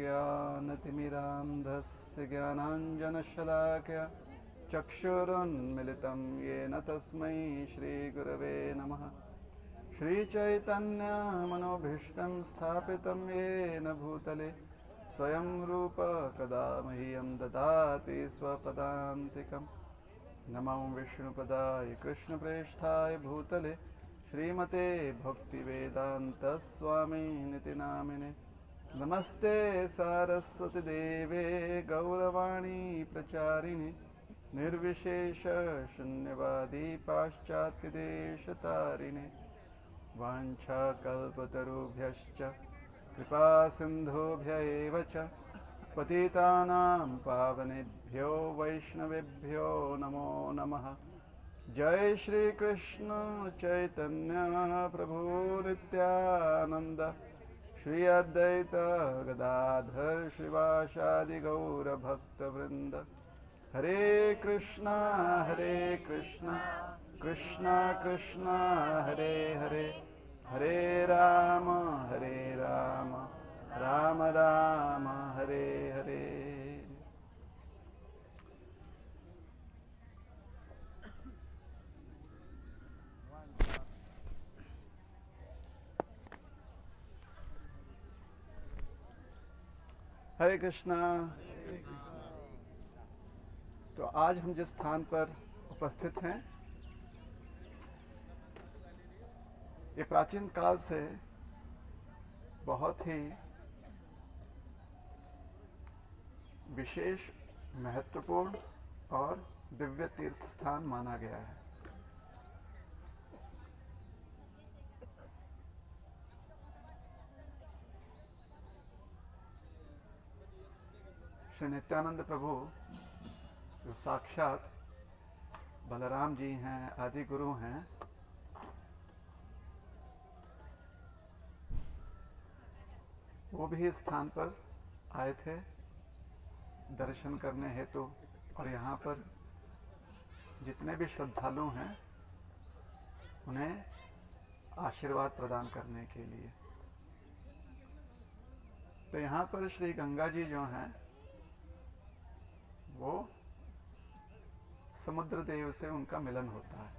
ज्ञानतिमिरान्धस्य ज्ञानाञ्जनशलाकया चक्षुरुन्मिलितं येन तस्मै श्रीगुरवे नमः। श्रीचैतन्यमनोभीष्टं स्थापितं येन भूतले स्वयं रूप कदा मह्यं ददाति स्वपदान्तिकं। नमो विष्णुपदाय कृष्णप्रेष्ठाय भूतले श्रीमते भक्तिवेदान्तस्वामिनिति नामिने। नमस्ते सारस्वती देवे गौरवाणी प्रचारिणे निर्विशेष शून्यवादी पाश्चात्यदेशतारिणे। वाञ्छाकल्पतरुभ्यश्च कृपा सिन्धुभ्य एव च पतितानां पावनेभ्यो वैष्णवेभ्यो नमो नमः। जय श्री कृष्ण चैतन्य प्रभु नित्यानंद श्री अद्वैत गदाधर श्रीवासादि गौर भक्तवृंद। हरे कृष्णा कृष्णा कृष्णा हरे हरे, हरे राम राम राम हरे हरे। हरे कृष्णा। तो आज हम जिस स्थान पर उपस्थित हैं ये प्राचीन काल से बहुत ही विशेष, महत्वपूर्ण और दिव्य तीर्थ स्थान माना गया है। श्री नित्यानंद प्रभु जो साक्षात बलराम जी हैं, आदि गुरु हैं, वो भी इस स्थान पर आए थे दर्शन करने हेतु, और यहाँ पर जितने भी श्रद्धालु हैं उन्हें आशीर्वाद प्रदान करने के लिए। तो यहाँ पर श्री गंगा जी जो हैं वो समुद्र देव से उनका मिलन होता है।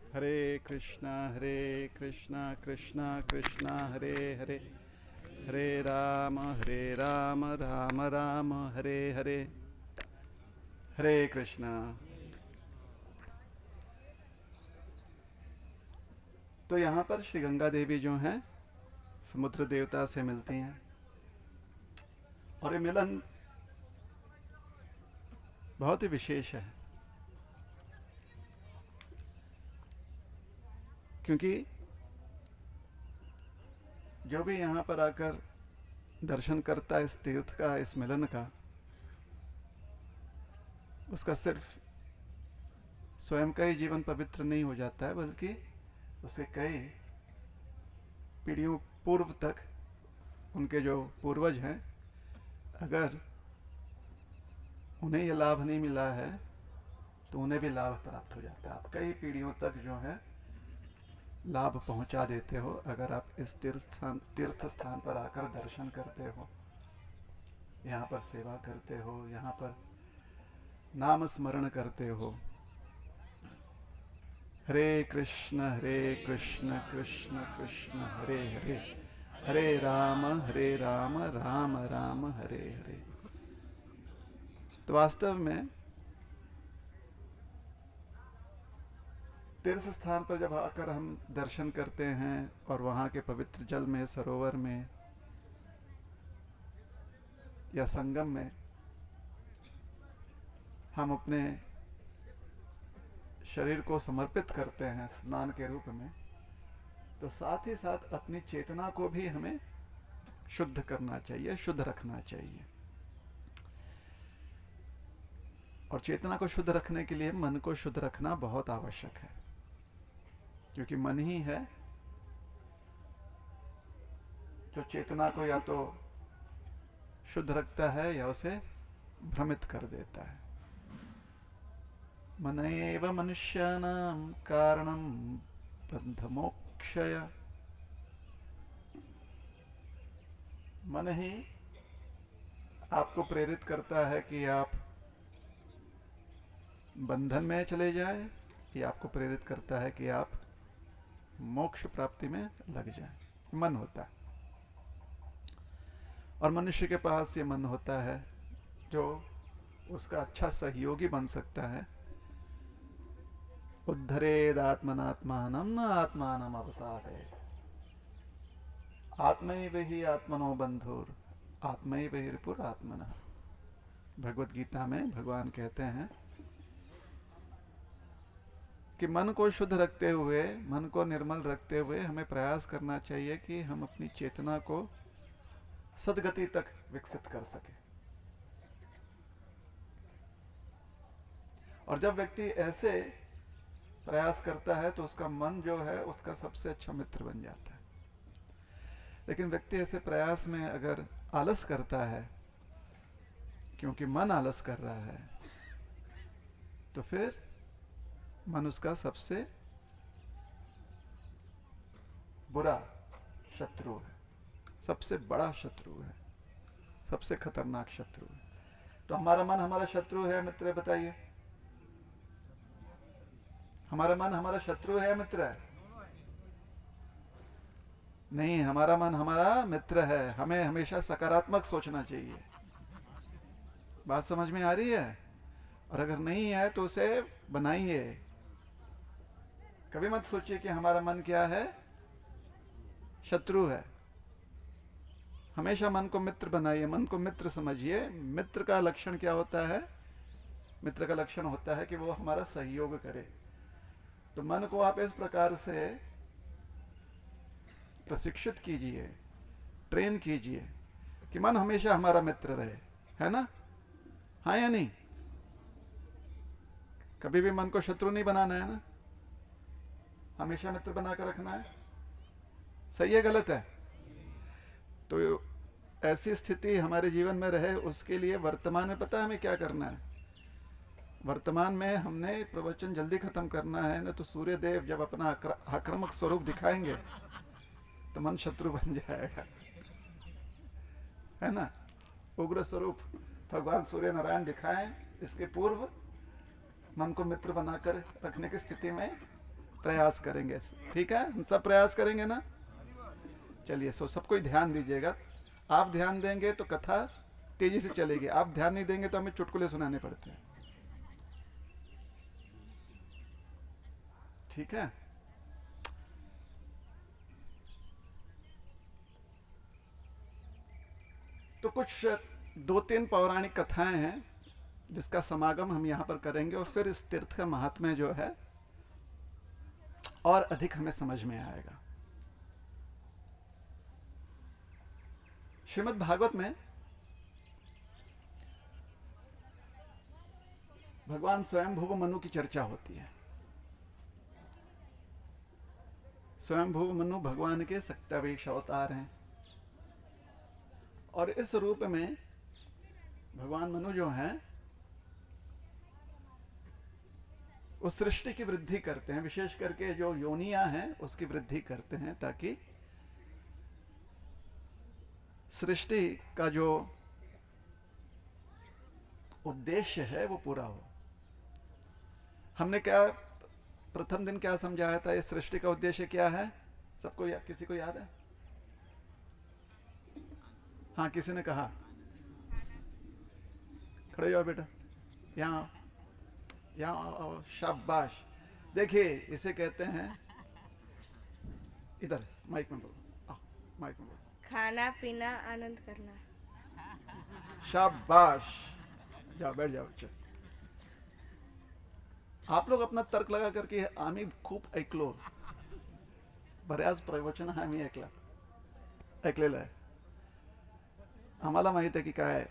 हरे कृष्णा कृष्णा कृष्णा हरे हरे, हरे राम राम राम हरे हरे। हरे कृष्णा। तो यहाँ पर श्री गंगा देवी जो हैं समुद्र देवता से मिलती हैं, और ये मिलन बहुत ही विशेष है, क्योंकि जो भी यहाँ पर आकर दर्शन करता है इस तीर्थ का, इस मिलन का, उसका सिर्फ स्वयं का ही जीवन पवित्र नहीं हो जाता है, बल्कि उसे कई पीढ़ियों पूर्व तक उनके जो पूर्वज हैं, अगर उन्हें यह लाभ नहीं मिला है तो उन्हें भी लाभ प्राप्त हो जाता है। आप कई पीढ़ियों तक जो है लाभ पहुंचा देते हो अगर आप इस तीर्थ स्थान पर आकर दर्शन करते हो, यहाँ पर सेवा करते हो, यहाँ पर नाम स्मरण करते हो। हरे कृष्ण कृष्ण कृष्ण हरे हरे, हरे राम राम राम हरे हरे। तो वास्तव में तीर्थ स्थान पर जब आकर हम दर्शन करते हैं और वहाँ के पवित्र जल में, सरोवर में या संगम में हम अपने शरीर को समर्पित करते हैं स्नान के रूप में, तो साथ ही साथ अपनी चेतना को भी हमें शुद्ध करना चाहिए, शुद्ध रखना चाहिए। और चेतना को शुद्ध रखने के लिए मन को शुद्ध रखना बहुत आवश्यक है, क्योंकि मन ही है जो चेतना को या तो शुद्ध रखता है या उसे भ्रमित कर देता है। मन एव मनुष्याणां कारणं बंधमोक्षय। मन ही आपको प्रेरित करता है कि आप बंधन में चले जाएं, या आपको प्रेरित करता है कि आप मोक्ष प्राप्ति में लग जाएं। मन होता है, और मनुष्य के पास ये मन होता है जो उसका अच्छा सहयोगी बन सकता है। उद्धरेद आत्मनात्मानं न आत्मानं अवसादयेत्। आत्मैव हि आत्मनो बंधुर आत्मैव हि रिपुर आत्मनः। भगवत गीता में भगवान कहते हैं कि मन को शुद्ध रखते हुए, मन को निर्मल रखते हुए हमें प्रयास करना चाहिए कि हम अपनी चेतना को सद्गति तक विकसित कर सके। और जब व्यक्ति ऐसे प्रयास करता है तो उसका मन जो है उसका सबसे अच्छा मित्र बन जाता है। लेकिन व्यक्ति ऐसे प्रयास में अगर आलस करता है, क्योंकि मन आलस कर रहा है, तो फिर मन उसका सबसे बुरा शत्रु है, सबसे बड़ा शत्रु है, सबसे खतरनाक शत्रु है। तो हमारा मन हमारा शत्रु है मित्र, बताइए? हमारा मन हमारा शत्रु है मित्र है? नहीं, हमारा मन हमारा मित्र है। हमें हमेशा सकारात्मक सोचना चाहिए। बात समझ में आ रही है? और अगर नहीं है तो उसे बनाइए। कभी मत सोचिए कि हमारा मन क्या है, शत्रु है। हमेशा मन को मित्र बनाइए, मन को मित्र समझिए। मित्र का लक्षण क्या होता है? मित्र का लक्षण होता है कि वो हमारा सहयोग करे। तो मन को आप इस प्रकार से प्रशिक्षित कीजिए, ट्रेन कीजिए कि मन हमेशा हमारा मित्र रहे, है ना? हाँ या नहीं? कभी भी मन को शत्रु नहीं बनाना है ना, हमेशा मित्र बनाकर रखना है। सही है, गलत है? तो ऐसी स्थिति हमारे जीवन में रहे, उसके लिए वर्तमान में पता है हमें क्या करना है? वर्तमान में हमने प्रवचन जल्दी खत्म करना है, न तो सूर्य देव जब अपना आक्रामक स्वरूप दिखाएंगे तो मन शत्रु बन जाएगा, है ना? उग्र स्वरूप भगवान सूर्य नारायण दिखाएं, इसके पूर्व मन को मित्र बनाकर रखने की स्थिति में प्रयास करेंगे। ठीक है, हम सब प्रयास करेंगे ना? चलिए, सो सबको ध्यान दीजिएगा। आप ध्यान देंगे तो कथा तेजी से चलेगी, आप ध्यान नहीं देंगे तो हमें चुटकुले सुनाने पड़ते हैं। ठीक है? तो कुछ 2-3 पौराणिक कथाएं हैं जिसका समागम हम यहां पर करेंगे, और फिर इस तीर्थ का महात्म्य जो है और अधिक हमें समझ में आएगा। श्रीमद् भागवत में भगवान स्वयंभुव मनु की चर्चा होती है। स्वयंभुव मनु भगवान के सत्यावेश अवतार हैं, और इस रूप में भगवान मनु जो हैं उस सृष्टि की वृद्धि करते हैं, विशेष करके जो योनियां हैं उसकी वृद्धि करते हैं, ताकि सृष्टि का जो उद्देश्य है वो पूरा हो। हमने क्या प्रथम दिन क्या समझाया था? इस सृष्टि का उद्देश्य क्या है? सबको किसी को याद है? हाँ, किसी ने कहा? खड़े जाओ बेटा, यहाँ यहाँ शाबाश। देखिए इसे कहते हैं, इधर माइक में बोलो, आओ माइक में बोलो। खाना पीना आनंद करना। शाबाश, जाओ बैठ जाओ बच्चे। आप लोग अपना तर्क लगा करके आम्ही खूप ऐकलो, बऱ्याच प्रवचन आम्ही ऐकलेलं आहे. आम्हाला माहित है कि काय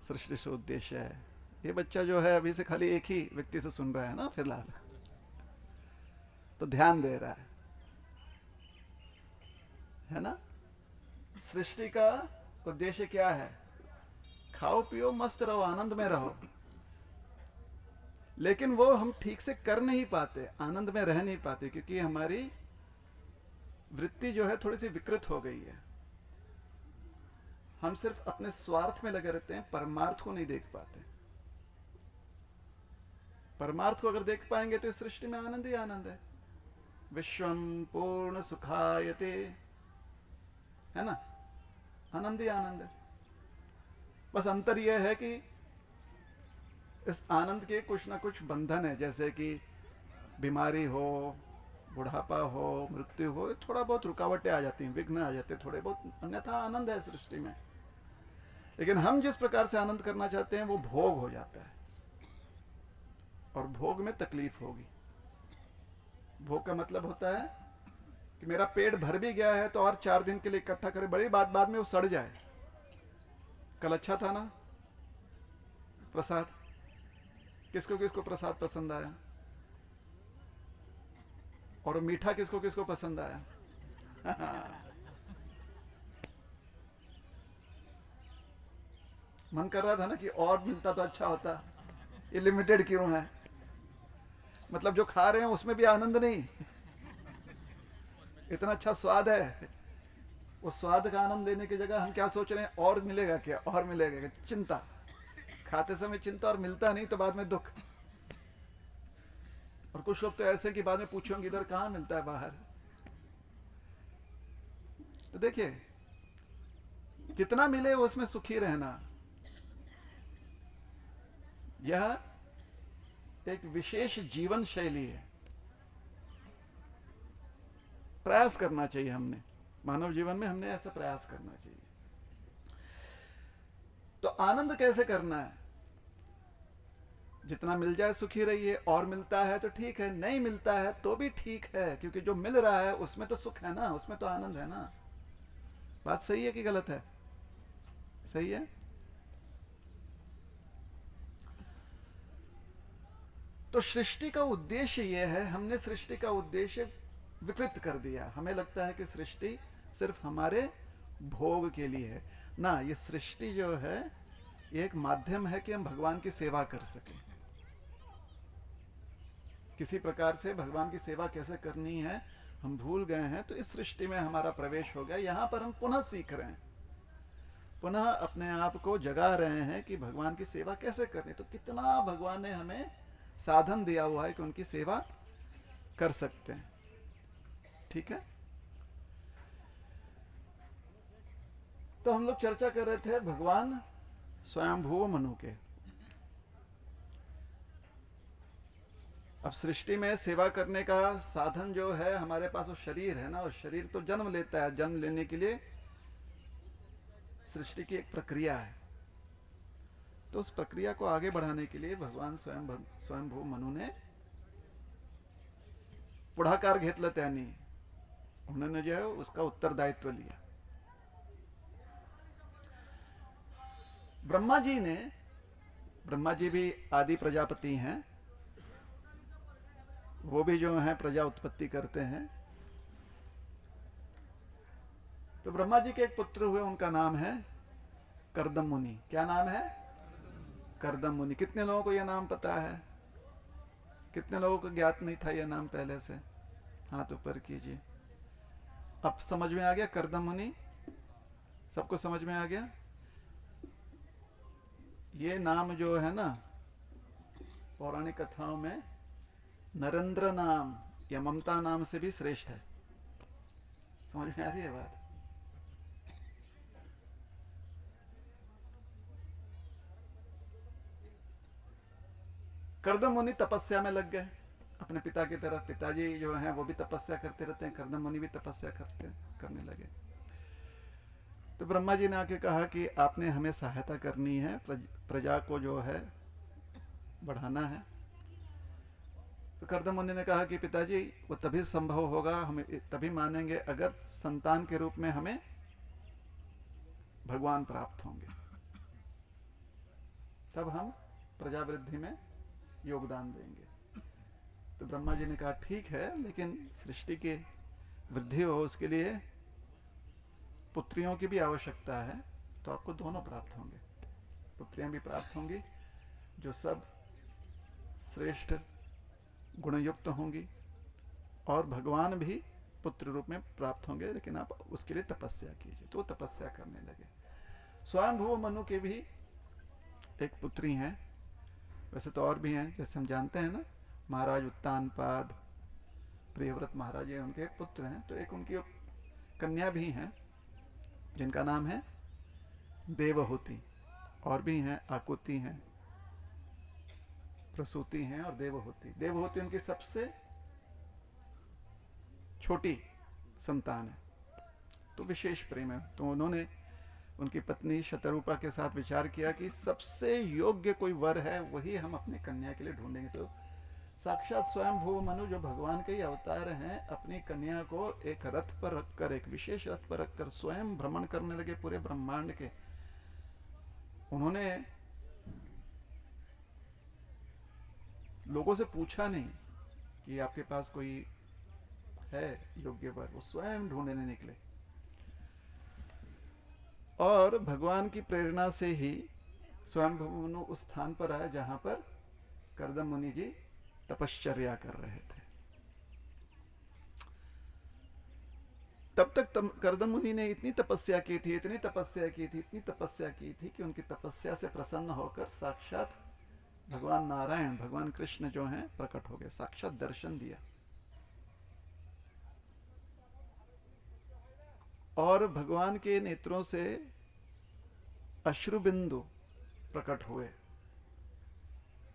सृष्टि से उद्देश्य है. ये बच्चा जो है अभी से खाली एक ही व्यक्ति से सुन रहा है ना फिलहाल, तो ध्यान दे रहा है ना. सृष्टि का उद्देश्य क्या है? खाओ पियो मस्त रहो, आनंद में रहो. लेकिन वो हम ठीक से कर नहीं पाते, आनंद में रह नहीं पाते, क्योंकि हमारी वृत्ति जो है थोड़ी सी विकृत हो गई है. हम सिर्फ अपने स्वार्थ में लगे रहते हैं, परमार्थ को नहीं देख पाते. परमार्थ को अगर देख पाएंगे तो इस सृष्टि में आनंद ही आनंद है. विश्वम पूर्ण सुखायते, है ना, आनंद ही आनंद है. बस अंतर यह है कि इस आनंद के कुछ ना कुछ बंधन है, जैसे कि बीमारी हो, बुढ़ापा हो, मृत्यु हो, थोड़ा बहुत रुकावटें आ जाती हैं, विघ्न आ जाते हैं थोड़े बहुत, अन्यथा आनंद है सृष्टि में. लेकिन हम जिस प्रकार से आनंद करना चाहते हैं वो भोग हो जाता है, और भोग में तकलीफ होगी. भोग का मतलब होता है कि मेरा पेट भर भी गया है तो और 4 दिन के लिए इकट्ठा करे, बड़ी बात बाद में वो सड़ जाए. कल अच्छा था ना प्रसाद, किसको किसको प्रसाद पसंद आया, और मीठा किसको किसको पसंद आया. मन कर रहा था ना कि और मिलता तो अच्छा होता, ये लिमिटेड क्यों है. मतलब जो खा रहे हैं उसमें भी आनंद नहीं, इतना अच्छा स्वाद है, उस स्वाद का आनंद लेने की जगह हम क्या सोच रहे हैं, और मिलेगा क्या, और मिलेगा क्या. चिंता, खाते समय चिंता, और मिलता नहीं तो बाद में दुख. और कुछ लोग तो ऐसे कि बाद में पूछेंगे इधर कहाँ मिलता है बाहर. तो देखिए जितना मिले उसमें सुखी रहना, यह एक विशेष जीवन शैली है. प्रयास करना चाहिए, हमने मानव जीवन में हमने ऐसा प्रयास करना चाहिए. तो आनंद कैसे करना है? जितना मिल जाए सुखी रहिए, और मिलता है तो ठीक है, नहीं मिलता है तो भी ठीक है, क्योंकि जो मिल रहा है उसमें तो सुख है ना, उसमें तो आनंद है ना. बात सही है कि गलत है? सही है. तो सृष्टि का उद्देश्य यह है, हमने सृष्टि का उद्देश्य विकृत कर दिया. हमें लगता है कि सृष्टि सिर्फ हमारे भोग के लिए है ना. ये सृष्टि जो है ये एक माध्यम है कि हम भगवान की सेवा कर सकें. किसी प्रकार से भगवान की सेवा कैसे करनी है हम भूल गए हैं, तो इस सृष्टि में हमारा प्रवेश हो गया. यहाँ पर हम पुनः सीख रहे हैं, पुनः अपने आप को जगा रहे हैं कि भगवान की सेवा कैसे करनी. तो कितना भगवान ने हमें साधन दिया हुआ है कि उनकी सेवा कर सकते हैं. ठीक है. तो हम लोग चर्चा कर रहे थे भगवान स्वयंभू मनु के. अब सृष्टि में सेवा करने का साधन जो है हमारे पास वो शरीर है ना, और शरीर तो जन्म लेता है. जन्म लेने के लिए सृष्टि की एक प्रक्रिया है. तो उस प्रक्रिया को आगे बढ़ाने के लिए भगवान स्वयंभू मनु ने पुढाकार घेतलं. त्यांनी उन्होंने जो है उसका उत्तरदायित्व लिया. ब्रह्मा जी ने, ब्रह्मा जी भी आदि प्रजापति हैं, वो भी जो है प्रजा उत्पत्ति करते हैं. तो ब्रह्मा जी के एक पुत्र हुए, उनका नाम है कर्दम मुनि. क्या नाम है? कर्दम मुनि. कितने लोगों को यह नाम पता है? कितने लोगों को ज्ञात नहीं था यह नाम पहले से? हाथ ऊपर कीजिए. अब समझ में आ गया कर्दम मुनि? सबको समझ में आ गया? ये नाम जो है ना पौराणिक कथाओं में नरेंद्र नाम या ममता नाम से भी श्रेष्ठ है. समझ में आ रही है बात? कर्दम मुनि तपस्या में लग गए. अपने पिता की तरफ, पिताजी जो हैं वो भी तपस्या करते रहते हैं, कर्दम मुनि भी तपस्या करने लगे। तो ब्रह्मा जी ने आके कहा कि आपने हमें सहायता करनी है, प्रजा को जो है बढ़ाना है। तो कर्दम मुनि ने कहा कि पिताजी वो तभी संभव होगा, हमें तभी मानेंगे अगर संतान के रूप में हमें भगवान प्राप्त होंगे, तब हम प्रजावृद्धि में योगदान देंगे। तो ब्रह्मा जी ने कहा ठीक है, लेकिन सृष्टि की वृद्धि हो उसके लिए पुत्रियों की भी आवश्यकता है, तो आपको दोनों प्राप्त होंगे, पुत्रियां भी प्राप्त होंगी जो सब श्रेष्ठ गुणयुक्त होंगी, और भगवान भी पुत्र रूप में प्राप्त होंगे, लेकिन आप उसके लिए तपस्या कीजिए। तो वो तपस्या करने लगे। स्वयंभुव मनु के भी एक पुत्री हैं, वैसे तो और भी हैं, जैसे हम जानते हैं ना, महाराज उत्तानपाद, प्रियव्रत महाराज, ये उनके एक पुत्र हैं। तो एक उनकी कन्या भी हैं जिनका नाम है देवहूति, और भी हैं आकुति हैं, प्रसूति हैं और देवहूति। देवहूति उनकी सबसे छोटी संतान है, तो विशेष प्रेम है। तो उन्होंने उनकी पत्नी शतरूपा के साथ विचार किया कि सबसे योग्य कोई वर है वही हम अपनी कन्या के लिए ढूंढेंगे। तो साक्षात स्वयं भू मनु जो भगवान के ही अवतार हैं, अपनी कन्या को एक रथ पर रखकर, एक विशेष रथ पर रखकर स्वयं भ्रमण करने लगे पूरे ब्रह्मांड के। उन्होंने लोगों से पूछा नहीं कि आपके पास कोई है योग्य वर, वो स्वयं ढूंढने निकले। और भगवान की प्रेरणा से ही स्वयं मनु उस स्थान पर आए जहां पर कर्दम मुनि जी तपश्चर्या कर रहे थे। तब तक कर्दम मुनि ने इतनी तपस्या की थी, इतनी तपस्या की थी, इतनी तपस्या की थी कि उनकी तपस्या से प्रसन्न होकर साक्षात भगवान नारायण, भगवान कृष्ण जो हैं प्रकट हो गए, साक्षात दर्शन दिया। और भगवान के नेत्रों से अश्रुबिंदु प्रकट हुए,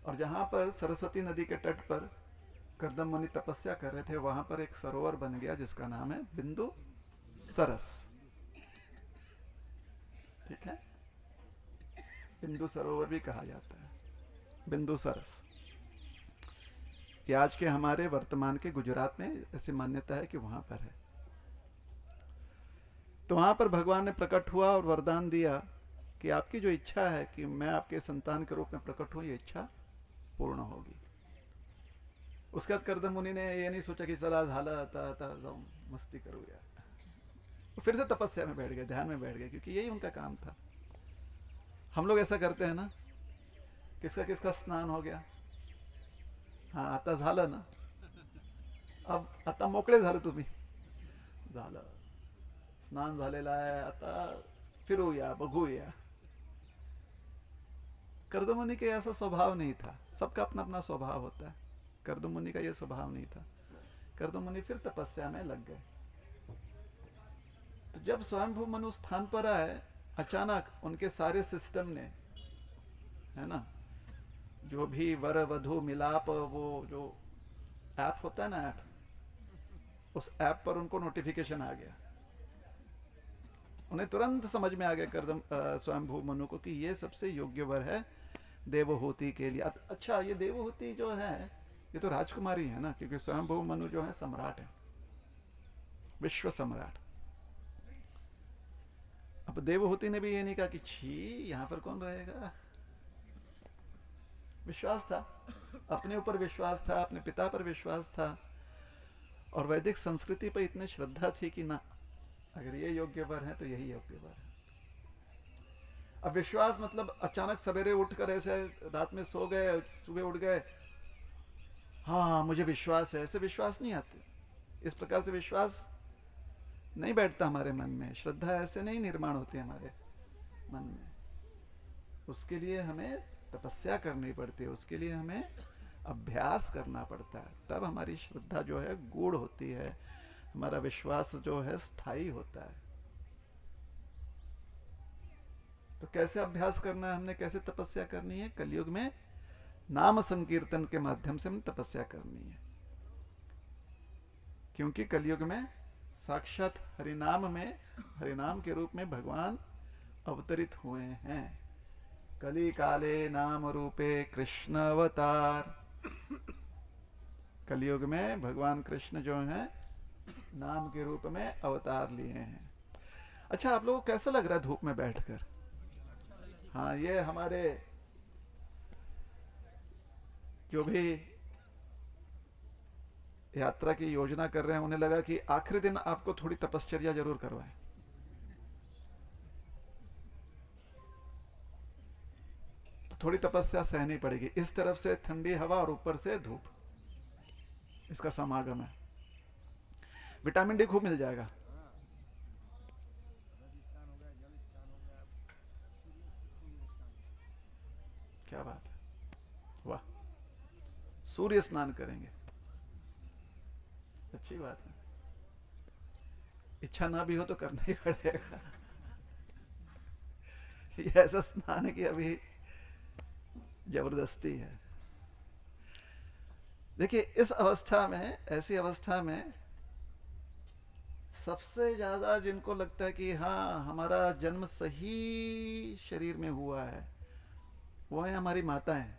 और जहां पर सरस्वती नदी के तट पर कर्दम मुनि तपस्या कर रहे थे, वहां पर एक सरोवर बन गया जिसका नाम है बिंदु सरस। ठीक है, बिंदु सरोवर भी कहा जाता है, बिंदु सरस। कि आज के हमारे वर्तमान के गुजरात में ऐसी मान्यता है कि वहां पर है। तो वहां पर भगवान ने प्रकट हुआ और वरदान दिया कि आपकी जो इच्छा है कि मैं आपके संतान के रूप में प्रकट हूं, ये इच्छा पूर्ण होगी। उसके बाद कर्दम मुनि ने ये नहीं सोचा कि चला झाला आता जाऊं मस्ती करूं यार, तो फिर से तपस्या में बैठ गए, ध्यान में बैठ गए, क्योंकि यही उनका काम था। हम लोग ऐसा करते हैं ना, किसका किसका स्नान हो गया, हाँ आता झालं ना, अब आता मोकळे झाले तुम्ही, झालं स्नान झालेलं आहे, आता फिरूया बघूया। कर्दम मुनि के ऐसा स्वभाव नहीं था, सबका अपना अपना स्वभाव होता है, कर्दम मुनि का यह स्वभाव नहीं था। कर्दम मुनि फिर तपस्या में लग गए। तो जब स्वयंभू मनु स्थान पर आए, अचानक उनके सारे सिस्टम ने, है ना, जो भी वर वधु मिलाप, वो जो ऐप होता है ना ऐप, उस ऐप पर उनको नोटिफिकेशन आ गया। उन्हें तुरंत समझ में आ गया कर्दम स्वयंभू मनु को कि ये सबसे योग्य वर है देवहूति के लिए। अच्छा, ये देवहूति जो है ये तो राजकुमारी है ना, क्योंकि स्वयंभू मनु जो है सम्राट है, विश्व सम्राट। अब देवहूति ने भी ये नहीं कहा कि छी यहां पर कौन रहेगा। विश्वास था, अपने ऊपर विश्वास था, अपने पिता पर विश्वास था, और वैदिक संस्कृति पर इतनी श्रद्धा थी कि ना, अगर ये योग्य वर है तो यही योग्य वर है। अब विश्वास मतलब अचानक सवेरे उठकर ऐसे रात में सो गए, सुबह उठ गए, हाँ मुझे विश्वास है, ऐसे विश्वास नहीं आते। इस प्रकार से विश्वास नहीं बैठता हमारे मन में, श्रद्धा ऐसे नहीं निर्माण होती हमारे मन में। उसके लिए हमें तपस्या करनी पड़ती है, उसके लिए हमें अभ्यास करना पड़ता है, तब हमारी श्रद्धा जो है गूढ़ होती है, हमारा विश्वास जो है स्थायी होता है। तो कैसे अभ्यास करना है, हमने कैसे तपस्या करनी है? कलयुग में नाम संकीर्तन के माध्यम से हमें तपस्या करनी है। क्योंकि कलयुग में साक्षात हरिनाम के रूप में भगवान अवतरित हुए हैं। कली काले नाम रूपे कृष्ण अवतार। कलयुग में भगवान कृष्ण जो हैं नाम के रूप में अवतार लिए हैं। अच्छा, आप लोगों को कैसा लग रहा है धूप में बैठकर? हाँ, ये हमारे जो भी यात्रा की योजना कर रहे हैं उन्हें लगा कि आखिरी दिन आपको थोड़ी तपश्चर्या जरूर करवाएं। तो थोड़ी तपस्या सहनी पड़ेगी। इस तरफ से ठंडी हवा और ऊपर से धूप, इसका समागम है। विटामिन डी खूब मिल जाएगा। क्या बात है, वाह। सूर्य स्नान करेंगे, अच्छी बात है। इच्छा ना भी हो तो करना ही पड़ेगा। ये ऐसा स्नान है कि अभी जबरदस्ती है। देखिए, इस अवस्था में, ऐसी अवस्था में सबसे ज्यादा जिनको लगता है कि हाँ हमारा जन्म सही शरीर में हुआ है, वो है हमारी माताएं।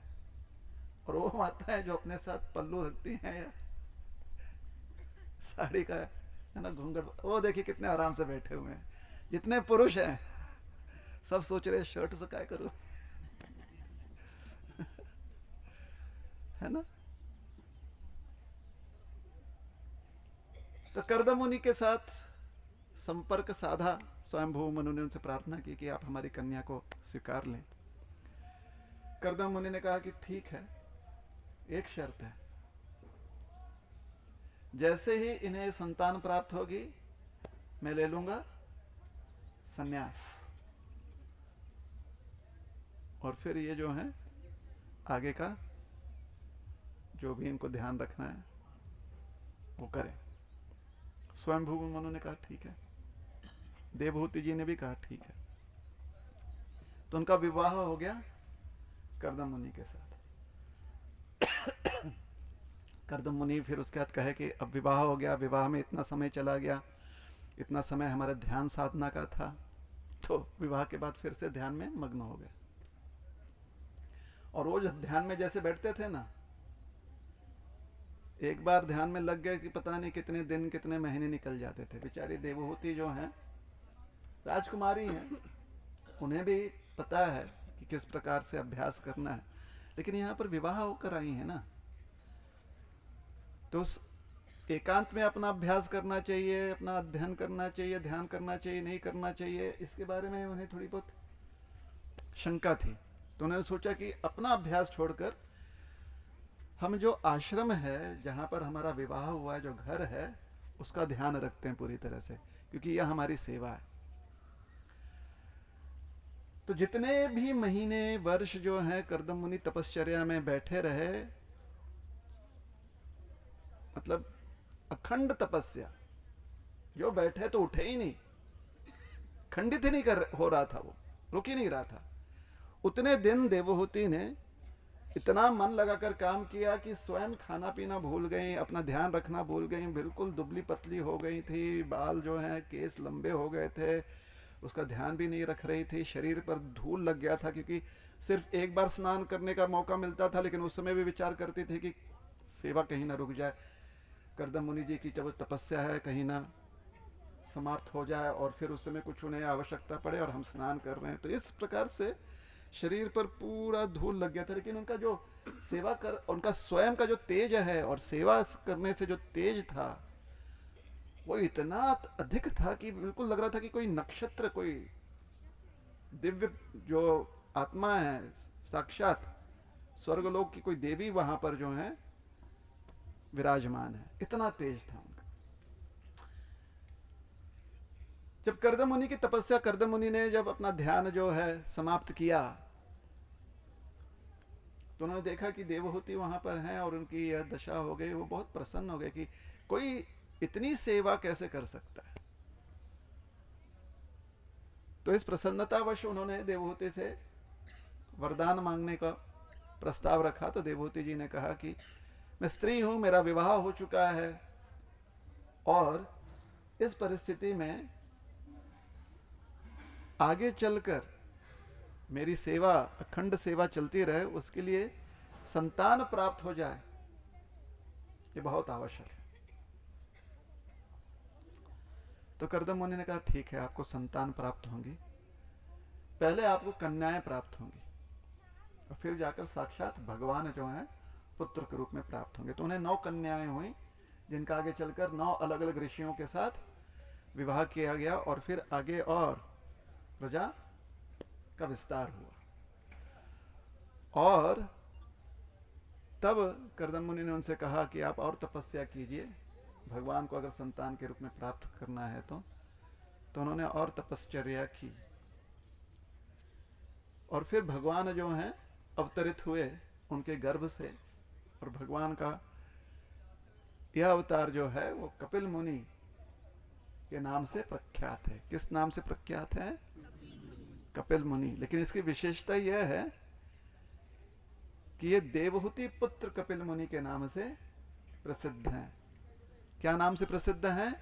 और वो माताएं जो अपने साथ पल्लू रखती हैं या साड़ी का है ना घूंघट, वो देखिए कितने आराम से बैठे हुए हैं। जितने पुरुष हैं सब सोच रहे शर्ट से क्या करूं, है ना। तो कर्दम मुनि के साथ संपर्क साधा। स्वयंभू मनु ने उनसे प्रार्थना की कि आप हमारी कन्या को स्वीकार लें। कर्दम मुनि ने कहा कि ठीक है, एक शर्त है, जैसे ही इन्हें संतान प्राप्त होगी मैं ले लूंगा सन्यास, और फिर ये जो है आगे का जो भी इनको ध्यान रखना है वो करें। स्वयंभू मनु ने कहा ठीक है। देवहूति जी ने भी कहा ठीक है। तो उनका विवाह हो गया कर्दम मुनि के साथ। कर्दम मुनि फिर उसके बाद कहे कि अब विवाह हो गया, विवाह में इतना समय चला गया, इतना समय हमारा ध्यान साधना का था, तो विवाह के बाद फिर से ध्यान में मग्न हो गए। और वो जब ध्यान में जैसे बैठते थे ना, एक बार ध्यान में लग गए कि पता नहीं कितने दिन कितने महीने निकल जाते थे। बेचारी देवहूति जो हैं राजकुमारी हैं, उन्हें भी पता है कि किस प्रकार से अभ्यास करना है, लेकिन यहाँ पर विवाह होकर आई है ना, तो उस एकांत में अपना अभ्यास करना चाहिए, अपना अध्ययन करना चाहिए, ध्यान करना चाहिए, नहीं करना चाहिए, इसके बारे में उन्हें थोड़ी बहुत शंका थी। तो उन्होंने सोचा कि अपना अभ्यास छोड़कर हम जो आश्रम है, जहाँ पर हमारा विवाह हुआ है, जो घर है, उसका ध्यान रखते हैं पूरी तरह से, क्योंकि यह हमारी सेवा है। तो जितने भी महीने वर्ष जो हैं कर्दम मुनि तपश्चर्या में बैठे रहे, मतलब अखंड तपस्या, जो बैठे तो उठे ही नहीं, खंडित ही नहीं हो रहा था, वो रुक ही नहीं रहा था। उतने दिन देवहूति ने इतना मन लगाकर काम किया कि स्वयं खाना पीना भूल गई, अपना ध्यान रखना भूल गई, बिल्कुल दुबली पतली हो गई थी, बाल जो हैं केस लंबे हो गए थे, उसका ध्यान भी नहीं रख रही थी, शरीर पर धूल लग गया था, क्योंकि सिर्फ एक बार स्नान करने का मौका मिलता था, लेकिन उस समय भी विचार करती थी कि सेवा कहीं ना रुक जाए, कर्दम मुनि जी की जब तपस्या है कहीं ना समाप्त हो जाए और फिर उस समय कुछ उन्हें आवश्यकता पड़े और हम स्नान कर रहे हैं। तो इस प्रकार से शरीर पर पूरा धूल लग गया था, लेकिन उनका जो सेवा कर, उनका स्वयं का जो तेज है और सेवा करने से जो तेज था वो इतना अधिक था कि बिल्कुल लग रहा था कि कोई नक्षत्र, कोई दिव्य जो आत्मा है, साक्षात स्वर्गलोक की कोई देवी वहां पर जो है विराजमान है, इतना तेज था उनका। जब कर्दम मुनि की तपस्या, कर्दम मुनि ने जब अपना ध्यान जो है समाप्त किया, तो उन्होंने देखा कि देवहूति वहां पर हैं और उनकी यह दशा हो गई। वो बहुत प्रसन्न हो गए कि कोई इतनी सेवा कैसे कर सकता है। तो इस प्रसन्नतावश उन्होंने देवहूति से वरदान मांगने का प्रस्ताव रखा। तो देवहूति जी ने कहा कि मैं स्त्री हूं, मेरा विवाह हो चुका है, और इस परिस्थिति में आगे चलकर मेरी सेवा, अखंड सेवा चलती रहे, उसके लिए संतान प्राप्त हो जाए, ये बहुत आवश्यक है। तो कर्दम मुनि ने कहा ठीक है, आपको संतान प्राप्त होंगी, पहले आपको कन्याएं प्राप्त होंगी और फिर जाकर साक्षात भगवान जो है पुत्र के रूप में प्राप्त होंगे। तो उन्हें 9 कन्याएं हुई, जिनका आगे चलकर 9 अलग अलग ऋषियों के साथ विवाह किया गया और फिर आगे और प्रजा का विस्तार हुआ। और तब कर्दम मुनि ने उनसे कहा कि आप और तपस्या कीजिए, भगवान को अगर संतान के रूप में प्राप्त करना है तो उन्होंने और तपश्चर्या की। और फिर भगवान जो हैं अवतरित हुए उनके गर्भ से, और भगवान का यह अवतार जो है वो कपिल मुनि के नाम से प्रख्यात है। किस नाम से प्रख्यात है? कपिल मुनि। लेकिन इसकी विशेषता यह है कि ये देवहूति पुत्र कपिल मुनि के नाम से प्रसिद्ध हैं। क्या नाम से प्रसिद्ध हैं?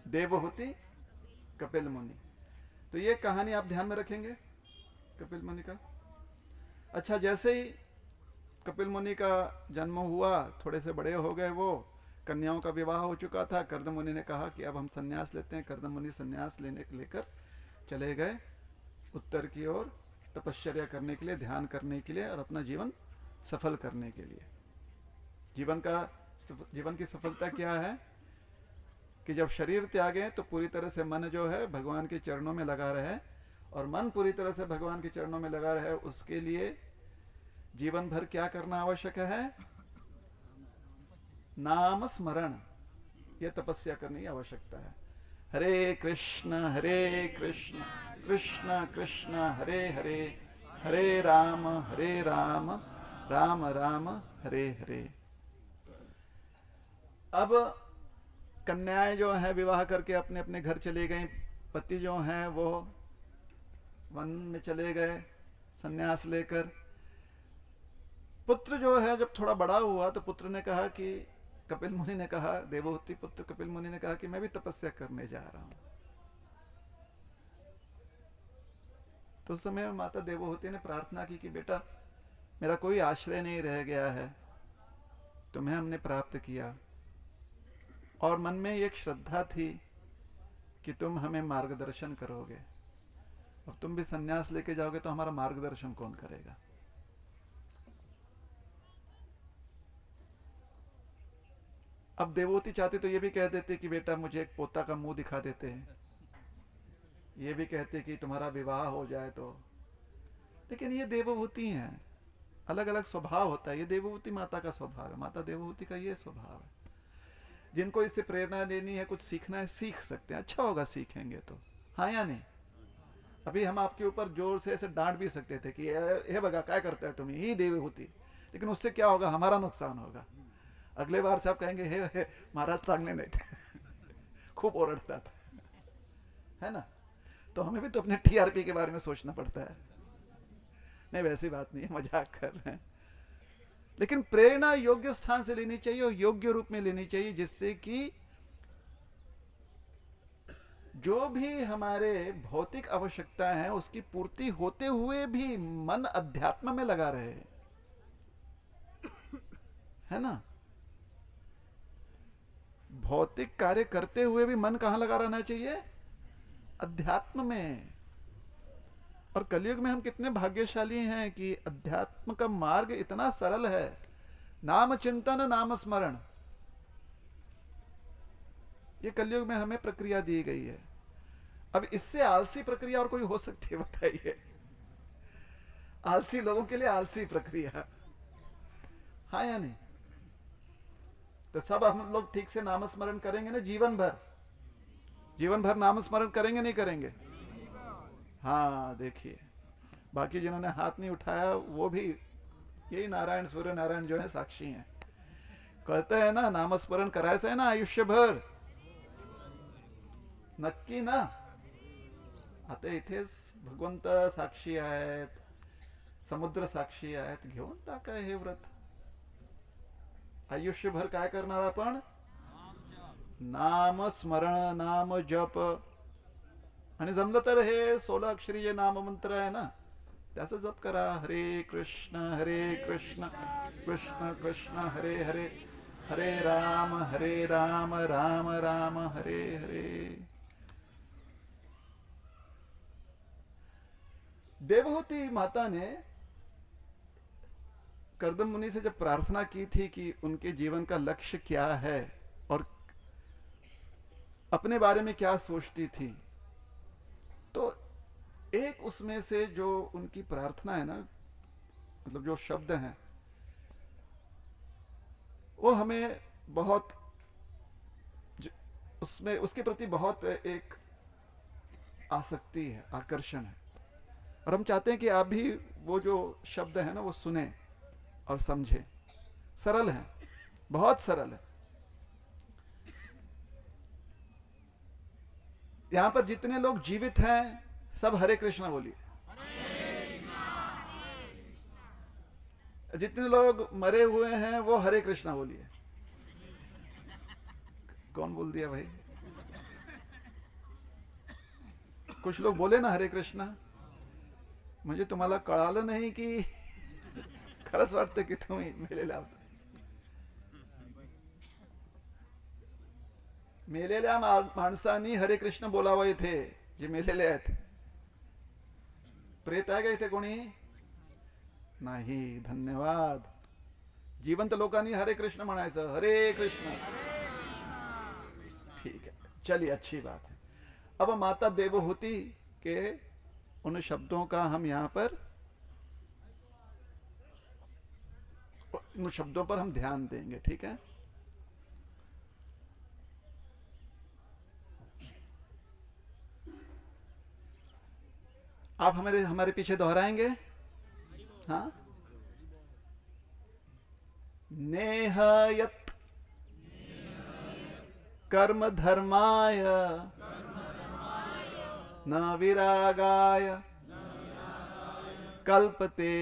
देवहूति कपिल मुनि। तो ये कहानी आप ध्यान में रखेंगे कपिल मुनि का। अच्छा, जैसे ही कपिल मुनि का जन्म हुआ, थोड़े से बड़े हो गए, वो कन्याओं का विवाह हो चुका था। कर्दम मुनि ने कहा कि अब हम संन्यास लेते हैं। कर्दम मुनि संन्यास लेकर चले गए उत्तर की ओर, तपश्चर्या करने के लिए, ध्यान करने के लिए और अपना जीवन सफल करने के लिए। जीवन की सफलता क्या है कि जब शरीर त्यागें तो पूरी तरह से मन जो है भगवान के चरणों में लगा रहे, और मन पूरी तरह से भगवान के चरणों में लगा रहे, उसके लिए जीवन भर क्या करना आवश्यक है? नाम स्मरण, यह तपस्या करने की आवश्यकता है। हरे कृष्ण कृष्ण कृष्ण हरे हरे, हरे राम राम राम हरे हरे। अब कन्याएं जो हैं विवाह करके अपने अपने घर चली गईं, पति जो हैं वो वन में चले गए संन्यास लेकर। पुत्र जो है जब थोड़ा बड़ा हुआ तो पुत्र ने कहा कि, कपिल मुनि ने कहा, देवहूति पुत्र कपिल मुनि ने कहा कि मैं भी तपस्या करने जा रहा हूं। तो उस समय माता देवहूति ने प्रार्थना की कि बेटा, मेरा कोई आश्रय नहीं रह गया है, तुम्हें हमने प्राप्त किया, और मन में एक श्रद्धा थी कि तुम हमें मार्गदर्शन करोगे। अब तुम भी संन्यास लेके जाओगे तो हमारा मार्गदर्शन कौन करेगा? अब देवहूति चाहते तो ये भी कह देते कि बेटा मुझे एक पोता का मुंह दिखा देते हैं, ये भी कहते कि तुम्हारा विवाह हो जाए तो। लेकिन ये देवहूति हैं, अलग अलग स्वभाव होता है। ये देवहूति माता का स्वभाव है, माता देवहूति का ये स्वभाव है। जिनको इससे प्रेरणा लेनी है, कुछ सीखना है, सीख सकते हैं। अच्छा होगा सीखेंगे तो, हाँ या नहीं? अभी हम आपके ऊपर जोर से ऐसे डांट भी सकते थे कि हे बगा क्या करता है तुम, ही देवहूति, लेकिन उससे क्या होगा? हमारा नुकसान होगा। अगले बार से आप कहेंगे हे महाराज सांगने नहीं थे खूब ओरड़ता था, है ना? तो हमें भी तो अपने टीआरपी के बारे में सोचना पड़ता है। नहीं, वैसी बात नहीं है, मजाक कर रहे हैं। लेकिन प्रेरणा योग्य स्थान से लेनी चाहिए और योग्य रूप में लेनी चाहिए, जिससे कि जो भी हमारे भौतिक आवश्यकता है उसकी पूर्ति होते हुए भी मन अध्यात्म में लगा रहे, है ना? भौतिक कार्य करते हुए भी मन कहां लगा रहना चाहिए? अध्यात्म में। और कलयुग में हम कितने भाग्यशाली हैं कि अध्यात्म का मार्ग इतना सरल है। नाम चिंतन, नाम स्मरण, ये कलयुग में हमें प्रक्रिया दी गई है। अब इससे आलसी प्रक्रिया और कोई हो सकती है? बताइए। आलसी लोगों के लिए आलसी प्रक्रिया, हाँ या नहीं? तो सब हम लोग ठीक से नाम स्मरण करेंगे ना जीवन भर नाम स्मरण करेंगे, नहीं करेंगे? हाँ, देखिए, बाकी जिन्होंने हाथ नहीं उठाया वो भी यही नारायण सूर्य नारायण जो है साक्षी हैं। कहते हैं ना, नामस्मरण करायचं आहे ना आयुष्यभर, नक्की ना? आता इथेच भगवंत साक्षी आहेत, समुद्र साक्षी आहेत, घेऊन टाका हे व्रत। आयुष्यभर काय करणार आपण? नाम स्मरण नाम जप आणि जमलं तर हे 16 अक्षरी जे नाम मंत्र आहे ना त्याचा जप करा. हरे कृष्ण कृष्ण कृष्ण हरे हरे, हरे राम राम राम हरे हरे. देवहूति माता ने करदम मुनि से जब प्रार्थना की थी कि उनके जीवन का लक्ष्य क्या है और अपने बारे में क्या सोचती थी, तो एक उसमें से जो उनकी प्रार्थना है ना, मतलब जो शब्द हैं वो हमें बहुत उसमें उसके प्रति बहुत एक आसक्ति है, आकर्षण है. और हम चाहते हैं कि आप भी वो जो शब्द है ना वो सुने और समझें. सरल है, बहुत सरल है. यहां पर जितने लोग जीवित हैं सब हरे कृष्णा बोलिए. जितने लोग मरे हुए हैं वो हरे कृष्णा बोलिए. कौन बोल दिया भाई? कुछ लोग बोले ना हरे कृष्णा. म्हणजे तुम्हाला कळालं नाही की खरंच वाटतं की तुम्ही मेलेल्या मेलेल्या माणसांनी हरे कृष्ण बोलावं इथे, जे मेलेले आहेत. प्रेत आहे का इथे कोणी? नाही. धन्यवाद. जिवंत लोकांनी हरे कृष्ण म्हणायचं. हरे कृष्ण. ठीक है, चलिए, अच्छी बात है. अब माता देवहूति के उन शब्दों का हम यहां पर उन शब्दों पर हम ध्यान देंगे. ठीक है. आप हमारे पीछे दोहराएंगे. हाँ. नेह यत् कर्म धर्माय न विरागाय कल्पते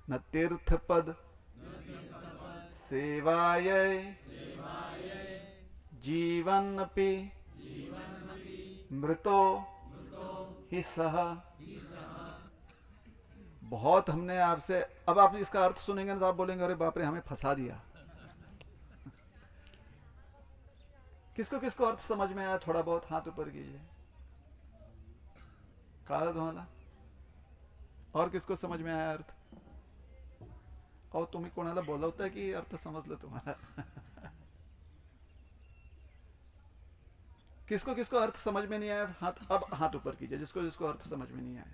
न तीर्थपद सेवाय जीवन्नपि मृतो ही सह. बहुत हमने आपसे, अब आप इसका अर्थ सुनेंगे ना तो आप बोलेंगे अरे बाप रे हमें फंसा दिया. किसको किसको अर्थ समझ में आया? थोड़ा बहुत हाथ ऊपर कीजिए. कळालं तुम्हाला? और किसको समझ में आया अर्थ? और तुम्ही कोणाला बोलवता की अर्थ समजलं तुम्हाला? किसको किसको अर्थ समझ में नहीं आया? हाथ, अब हाथ ऊपर कीजिए जिसको जिसको अर्थ समझ में नहीं आया.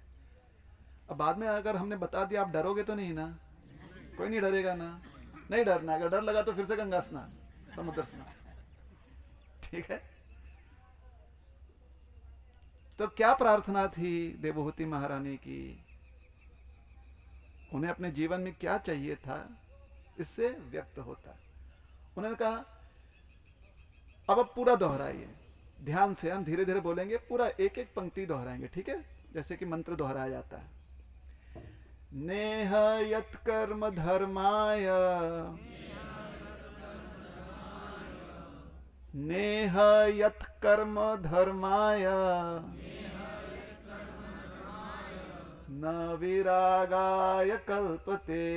अब बाद में अगर हमने बता दिया आप डरोगे तो नहीं ना? कोई नहीं डरेगा ना? नहीं डरना. अगर डर लगा तो फिर से गंगा स्नान, समुद्र स्नान. ठीक है. तो क्या प्रार्थना थी देवहूति महारानी की? उन्हें अपने जीवन में क्या चाहिए था इससे व्यक्त होता. उन्होंने कहा अब पूरा दोहराइए ध्यान से. हम धीरे धीरे बोलेंगे, पूरा एक एक पंक्ति दोहराएंगे. ठीक है, जैसे कि मंत्र दोहराया जाता है. नेह यत् कर्म धर्माय नेह यत् कर्म धर्माय न विरागाय कल्पते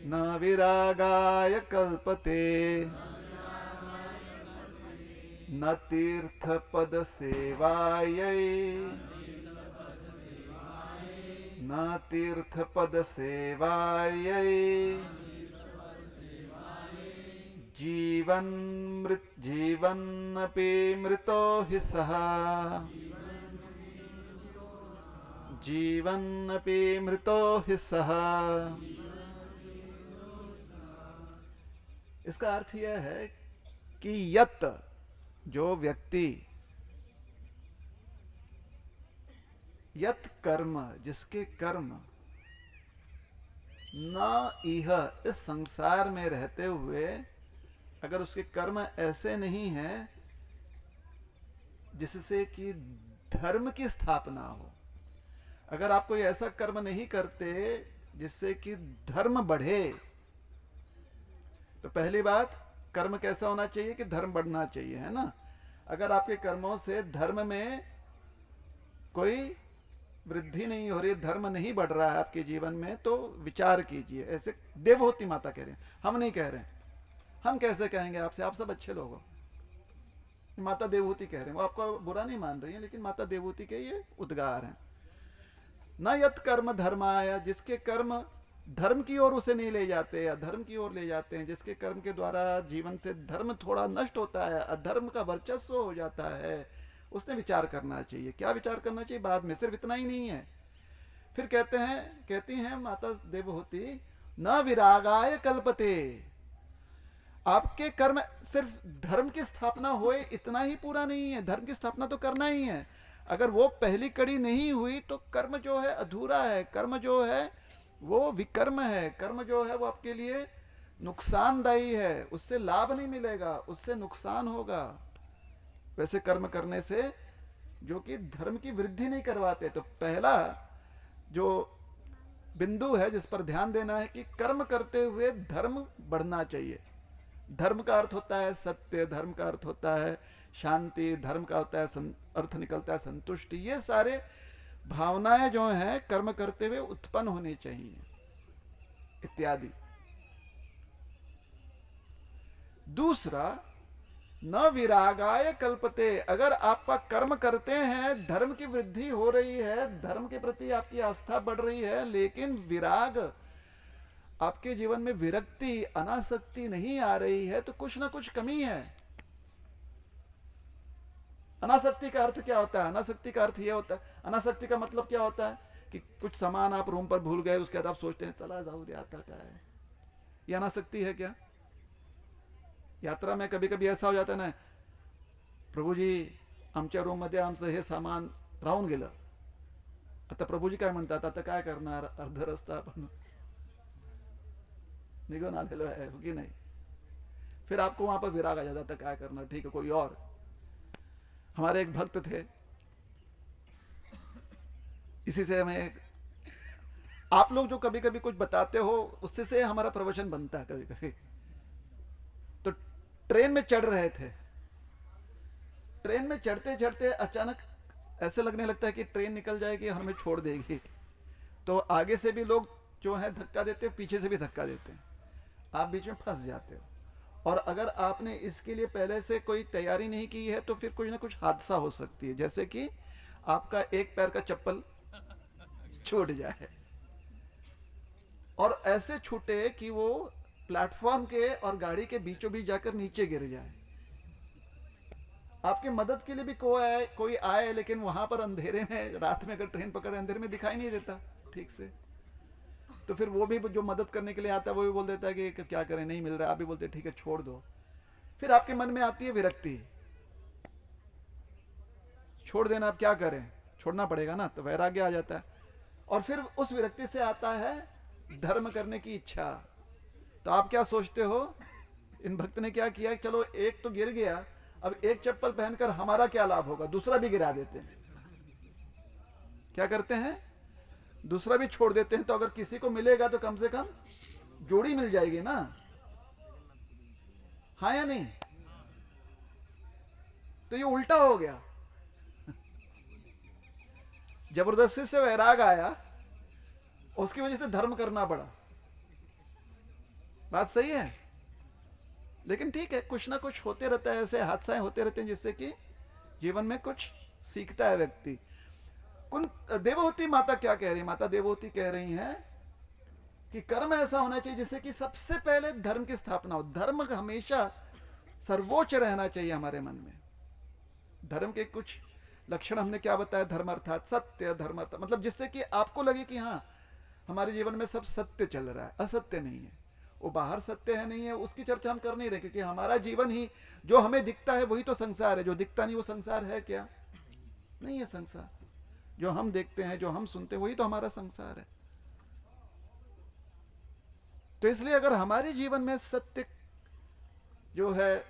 न विरागाय कल्पते न तीर्थपद सेवायै न तीर्थपद सेवायै जीवन्नपि मृतो हि सः जीवन्नपि मृतो हि सः. इसका अर्थ यह है कि यत, जो व्यक्ति, यत कर्म, जिसके कर्म न इह, इस संसार में रहते हुए अगर उसके कर्म ऐसे नहीं हैं जिससे कि धर्म की स्थापना हो, अगर आप कोई ऐसा कर्म नहीं करते जिससे कि धर्म बढ़े, तो पहली बात, कर्म कैसा होना चाहिए कि धर्म बढ़ना चाहिए, है ना। अगर आपके कर्मों से धर्म में कोई वृद्धि नहीं हो रही, धर्म नहीं बढ़ रहा है आपके जीवन में, तो विचार कीजिए। ऐसे देवहूति माता कह रहे हैं, हम नहीं कह रहे हैं। हम कैसे कहेंगे आपसे, आप सब अच्छे लोग हो। माता देवहूति कह रहे हैं, वो आपको बुरा नहीं मान रही है, लेकिन माता देवहूति के ये उद्गार हैं। न यत कर्म धर्माय, जिसके कर्म धर्म की ओर उसे नहीं ले जाते या धर्म की ओर ले जाते हैं, जिसके कर्म के द्वारा जीवन से धर्म थोड़ा नष्ट होता है, अधर्म का वर्चस्व हो जाता है, उसने विचार करना चाहिए। क्या विचार करना चाहिए बाद में, सिर्फ इतना ही नहीं है। फिर कहती हैं माता देवहूति, न विरागाय कल्पते, आपके कर्म सिर्फ धर्म की स्थापना होए इतना ही पूरा नहीं है, धर्म की स्थापना तो करना ही है। अगर वो पहली कड़ी नहीं हुई तो कर्म जो है अधूरा है, कर्म जो है वो विकर्म है, कर्म जो है वो आपके लिए नुकसानदायी है, उससे लाभ नहीं मिलेगा, उससे नुकसान होगा वैसे कर्म करने से, जो कि धर्म की वृद्धि नहीं करवाते। तो पहला जो बिंदु है जिस पर ध्यान देना है कि कर्म करते हुए धर्म बढ़ना चाहिए। धर्म का अर्थ होता है सत्य, धर्म का अर्थ होता है शांति, धर्म का होता है अर्थ निकलता है संतुष्टि। ये सारे भावनाएं जो हैं कर्म करते हुए उत्पन्न होनी चाहिए इत्यादि। दूसरा, न विरागाय कल्पते, अगर आपका कर्म करते हैं, धर्म की वृद्धि हो रही है, धर्म के प्रति आपकी आस्था बढ़ रही है, लेकिन विराग, आपके जीवन में विरक्ति, अनासक्ति नहीं आ रही है, तो कुछ ना कुछ कमी है। अनासक्ति का अर्थ क्या होता है? अनासक्ति का अर्थ यह होता है, अनासक्ति का मतलब क्या होता है कि कुछ सामान आप रूम पर भूल गए, उसके बाद आप सोचते हैं चला जाऊ दे, आता क्या है। ये अनासक्ति है क्या? यात्रा में कभी कभी ऐसा हो जाता है ना, प्रभूजी आमच्या रूम मध्ये आमचं हे सामान राहून गेलं, आता प्रभूजी काय म्हणतात, आता काय करणार, अर्ध रस्ता आपण निघून आलेलो आहे, हो की नहीं। फिर आपको वहां पर विराग आ जाता था, क्या करना, ठीक है कोई और। हमारे एक भक्त थे, इसी से हमें, आप लोग जो कभी कभी कुछ बताते हो उससे से हमारा प्रवचन बनता है कभी कभी। तो ट्रेन में चढ़ रहे थे, ट्रेन में चढ़ते चढ़ते अचानक ऐसे लगने लगता है कि ट्रेन निकल जाएगी, हमें छोड़ देगी। तो आगे से भी लोग जो है धक्का देते हैं, पीछे से भी धक्का देते हैं, आप बीच में फंस जाते हो। और अगर आपने इसके लिए पहले से कोई तैयारी नहीं की है तो फिर कुछ ना कुछ हादसा हो सकती है, जैसे कि आपका एक पैर का चप्पल छूट जाए, और ऐसे छूटे कि वो प्लेटफॉर्म के और गाड़ी के बीचों बीच जाकर नीचे गिर जाए। आपकी मदद के लिए भी कोई आए, लेकिन वहां पर अंधेरे में, रात में अगर ट्रेन पकड़े, अंधेरे में दिखाई नहीं देता ठीक से, तो फिर वो भी जो मदद करने के लिए आता है वो भी बोल देता है कि क्या करें, नहीं मिल रहा। आप भी बोलते हैं ठीक है छोड़ दो। फिर आपके मन में आती है विरक्ति, छोड़ देना, अब क्या करें, छोड़ना पड़ेगा ना, तो वैराग्य आ जाता है। और फिर उस विरक्ति से आता है धर्म करने की इच्छा। तो आप क्या सोचते हो, इन भक्त ने क्या किया, चलो एक तो गिर गया, अब एक चप्पल पहनकर हमारा क्या लाभ होगा, दूसरा भी गिरा देते हैं। क्या करते हैं, दूसरा भी छोड़ देते हैं, तो अगर किसी को मिलेगा तो कम से कम जोड़ी मिल जाएगी ना, हाँ या नहीं। तो ये उल्टा हो गया, जबरदस्ती से वैराग आया, उसकी वजह से धर्म करना पड़ा। बात सही है, लेकिन ठीक है, कुछ ना कुछ होते रहता है, ऐसे हादसे होते रहते हैं जिससे कि जीवन में कुछ सीखता है व्यक्ति। देवहूति माता क्या कह रही है, माता देवहूति कह रही हैं कि कर्म ऐसा होना चाहिए जिससे कि सबसे पहले धर्म की स्थापना हो। धर्म हमेशा सर्वोच्च रहना चाहिए हमारे मन में। धर्म के कुछ लक्षण हमने क्या बताया, धर्म अर्थात सत्य, धर्म अर्थात मतलब जिससे कि आपको लगे कि हाँ हमारे जीवन में सब सत्य चल रहा है, असत्य नहीं है। वो बाहर सत्य है नहीं है उसकी चर्चा हम कर नहीं रहे, क्योंकि हमारा जीवन ही जो हमें दिखता है वही तो संसार है, जो दिखता नहीं वो संसार है क्या? नहीं है संसार। जो हम देखते हैं, जो हम सुनते हैं, वही तो हमारा संसार है। तो इसलिए अगर हमारे जीवन में सत्य जो है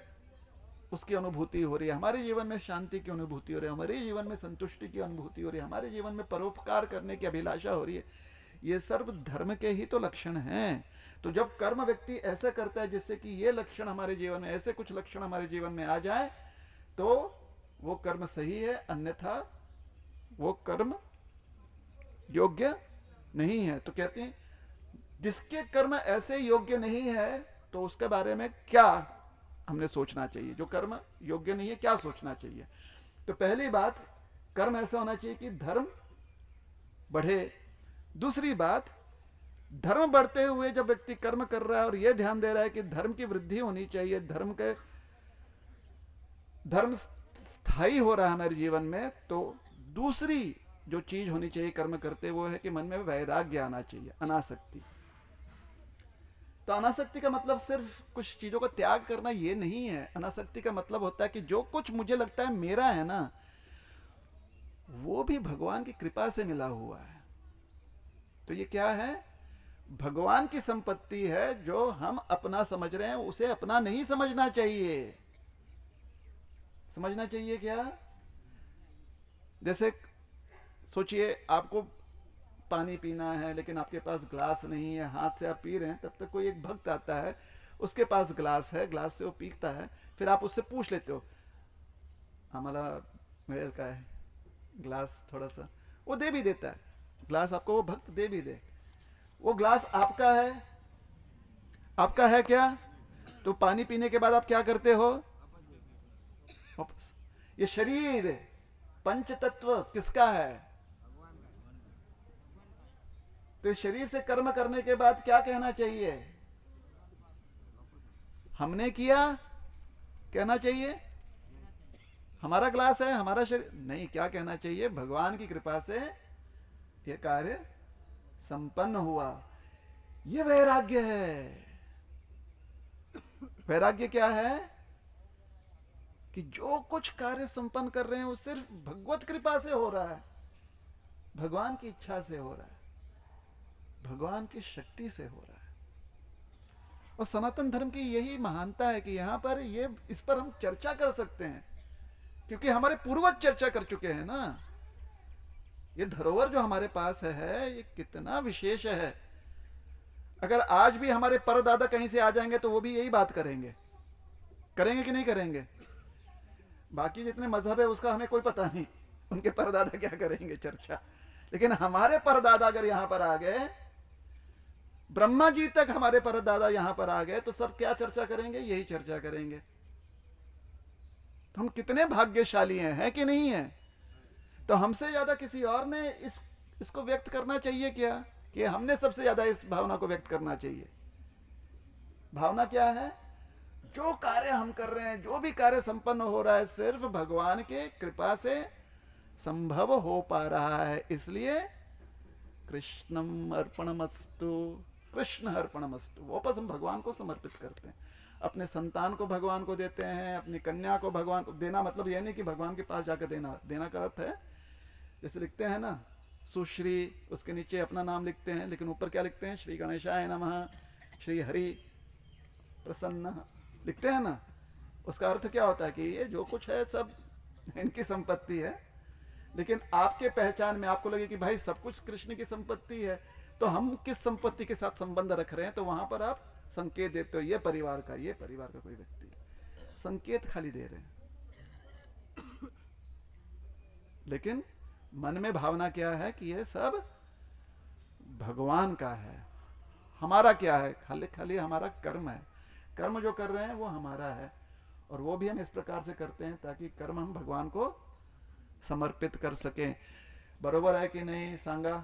उसकी अनुभूति हो रही है, हमारे जीवन में शांति की अनुभूति हो रही है, हमारे जीवन में संतुष्टि की अनुभूति हो रही है, हमारे जीवन में परोपकार करने की अभिलाषा हो रही है, ये सर्व धर्म के ही तो लक्षण हैं। तो जब कर्म व्यक्ति ऐसा करता है जिससे कि ये लक्षण हमारे जीवन में, ऐसे कुछ लक्षण हमारे जीवन में आ जाए, तो वो कर्म सही है, अन्यथा वो कर्म योग्य नहीं है। तो कहते हैं जिसके कर्म ऐसे योग्य नहीं है तो उसके बारे में क्या हमने सोचना चाहिए, जो कर्म योग्य नहीं है क्या सोचना चाहिए। तो पहली बात, कर्म ऐसा होना चाहिए कि धर्म बढ़े। दूसरी बात, धर्म बढ़ते हुए जब व्यक्ति कर्म कर रहा है और यह ध्यान दे रहा है कि धर्म की वृद्धि होनी चाहिए, धर्म स्थायी हो रहा है हमारे जीवन में, तो दूसरी जो चीज होनी चाहिए कर्म करते वो है कि मन में वैराग्य आना चाहिए, अनासक्ति। तो अनासक्ति का मतलब सिर्फ कुछ चीजों का त्याग करना ये नहीं है। अनासक्ति का मतलब होता है कि जो कुछ मुझे लगता है मेरा है ना, वो भी भगवान की कृपा से मिला हुआ है। तो ये क्या है? भगवान की संपत्ति है। जो हम अपना समझ रहे हैं उसे अपना नहीं समझना चाहिए। समझना चाहिए क्या? जैसे सोचिए आपको पानी पीना है लेकिन आपके पास ग्लास नहीं है, हाथ से आप पी रहे हैं, तब तक कोई एक भक्त आता है, उसके पास ग्लास है, ग्लास से वो पीता है, फिर आप उससे पूछ लेते हो आम्हाला मिळेल का है ग्लास, थोड़ा सा वो दे भी देता है, ग्लास आपको वो भक्त दे भी दे। वो ग्लास आपका है, आपका है क्या? तो पानी पीने के बाद आप क्या करते हो? वापस। ये शरीर पंच तत्व किसका है? तो शरीर से कर्म करने के बाद क्या कहना चाहिए? हमने किया कहना चाहिए? हमारा ग्लास है, हमारा शरीर नहीं, क्या कहना चाहिए? भगवान की कृपा से यह कार्य संपन्न हुआ। यह वैराग्य है। वैराग्य क्या है? कि जो कुछ कार्य संपन्न कर रहे हैं वो सिर्फ भगवत कृपा से हो रहा है, भगवान की इच्छा से हो रहा है, भगवान की शक्ति से हो रहा है। और सनातन धर्म की यही महानता है कि यहां पर ये इस पर हम चर्चा कर सकते हैं, क्योंकि हमारे पूर्वज चर्चा कर चुके हैं ना। ये धरोहर जो हमारे पास है ये कितना विशेष है। अगर आज भी हमारे परदादा कहीं से आ जाएंगे तो वो भी यही बात करेंगे, करेंगे कि नहीं करेंगे? बाकी जितने मजहब है उसका हमें कोई पता नहीं, उनके परदादा क्या करेंगे चर्चा, लेकिन हमारे परदादा अगर यहां पर आ गए, ब्रह्मा जी तक हमारे परदादा यहां पर आ गए, तो सब क्या चर्चा करेंगे? यही चर्चा करेंगे। तो हम कितने भाग्यशाली हैं कि नहीं है? तो हमसे ज्यादा किसी और ने इसको व्यक्त करना चाहिए क्या? कि हमने सबसे ज्यादा इस भावना को व्यक्त करना चाहिए। भावना क्या है? जो कार्य हम कर रहे हैं, जो भी कार्य संपन्न हो रहा है, सिर्फ भगवान के कृपा से संभव हो पा रहा है। इसलिए कृष्णम अर्पणमस्तु, कृष्ण अर्पणमस्तु, वापस हम भगवान को समर्पित करते हैं। अपने संतान को भगवान को देते हैं, अपनी कन्या को भगवान को देना। मतलब यह नहीं कि भगवान के पास जाकर देना, देना का अर्थ है जैसे लिखते हैं ना सुश्री, उसके नीचे अपना नाम लिखते हैं, लेकिन ऊपर क्या लिखते हैं? श्री गणेशाय नमः, श्री हरि प्रसन्न लिखते हैं ना। उसका अर्थ क्या होता है कि ये जो कुछ है सब इनकी संपत्ति है, लेकिन आपके पहचान में आपको लगे कि भाई सब कुछ कृष्ण की संपत्ति है, तो हम किस संपत्ति के साथ संबंध रख रहे हैं, तो वहां पर आप संकेत देते हो ये परिवार का, ये परिवार का कोई व्यक्ति, संकेत खाली दे रहे हैं। लेकिन मन में भावना क्या है कि ये सब भगवान का है। हमारा क्या है? खाली खाली हमारा कर्म है। कर्म जो कर रहे हैं वो हमारा है, और वो भी हम इस प्रकार से करते हैं ताकि कर्म हम भगवान को समर्पित कर सकें। बरोबर आहे की नाही सांगा?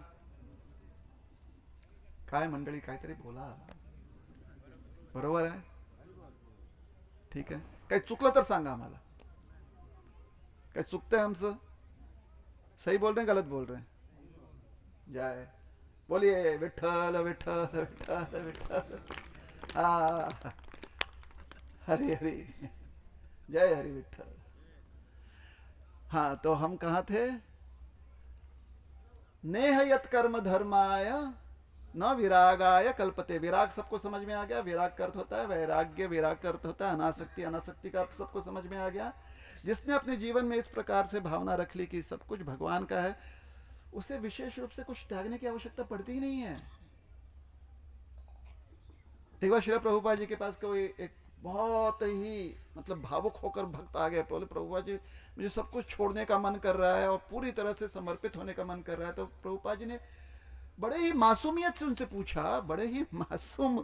काय मंडळी काहीतरी बोला, बरोबर आहे? ठीक आहे, काही चुकलं तर सांगा आम्हाला। काही चुकतंय आमचं? सही बोल रहे हैं गलत बोल रहे हैं? जय बोलिए विठ्ठल विठ्ठल विठ्ठल विठ्ठल। हाँ, हरि हरि, जय हरि विठ्ठल। हाँ, तो हम कहाँ थे? नेह यत कर्म धर्माय न विरागाय कल्पते। विराग सबको समझ में आ गया? विराग का अर्थ होता है वैराग्य, विराग का अर्थ होता है अनासक्ति, अनासक्ति का अर्थ सबको समझ में आ गया। जिसने अपने जीवन में इस प्रकार से भावना रख ली कि सब कुछ भगवान का है, उसे विशेष रूप से कुछ त्यागने की आवश्यकता पड़ती ही नहीं है। एक बार श्रील प्रभुपाद जी के पास कोई एक बहुत ही मतलब भावुक होकर भक्त आ गए, बोले प्रभुपाद जी मुझे सब कुछ छोड़ने का मन कर रहा है और पूरी तरह से समर्पित होने का मन कर रहा है। तो प्रभुपाद जी ने बड़े ही मासूमियत से उनसे पूछा, बड़े ही मासूम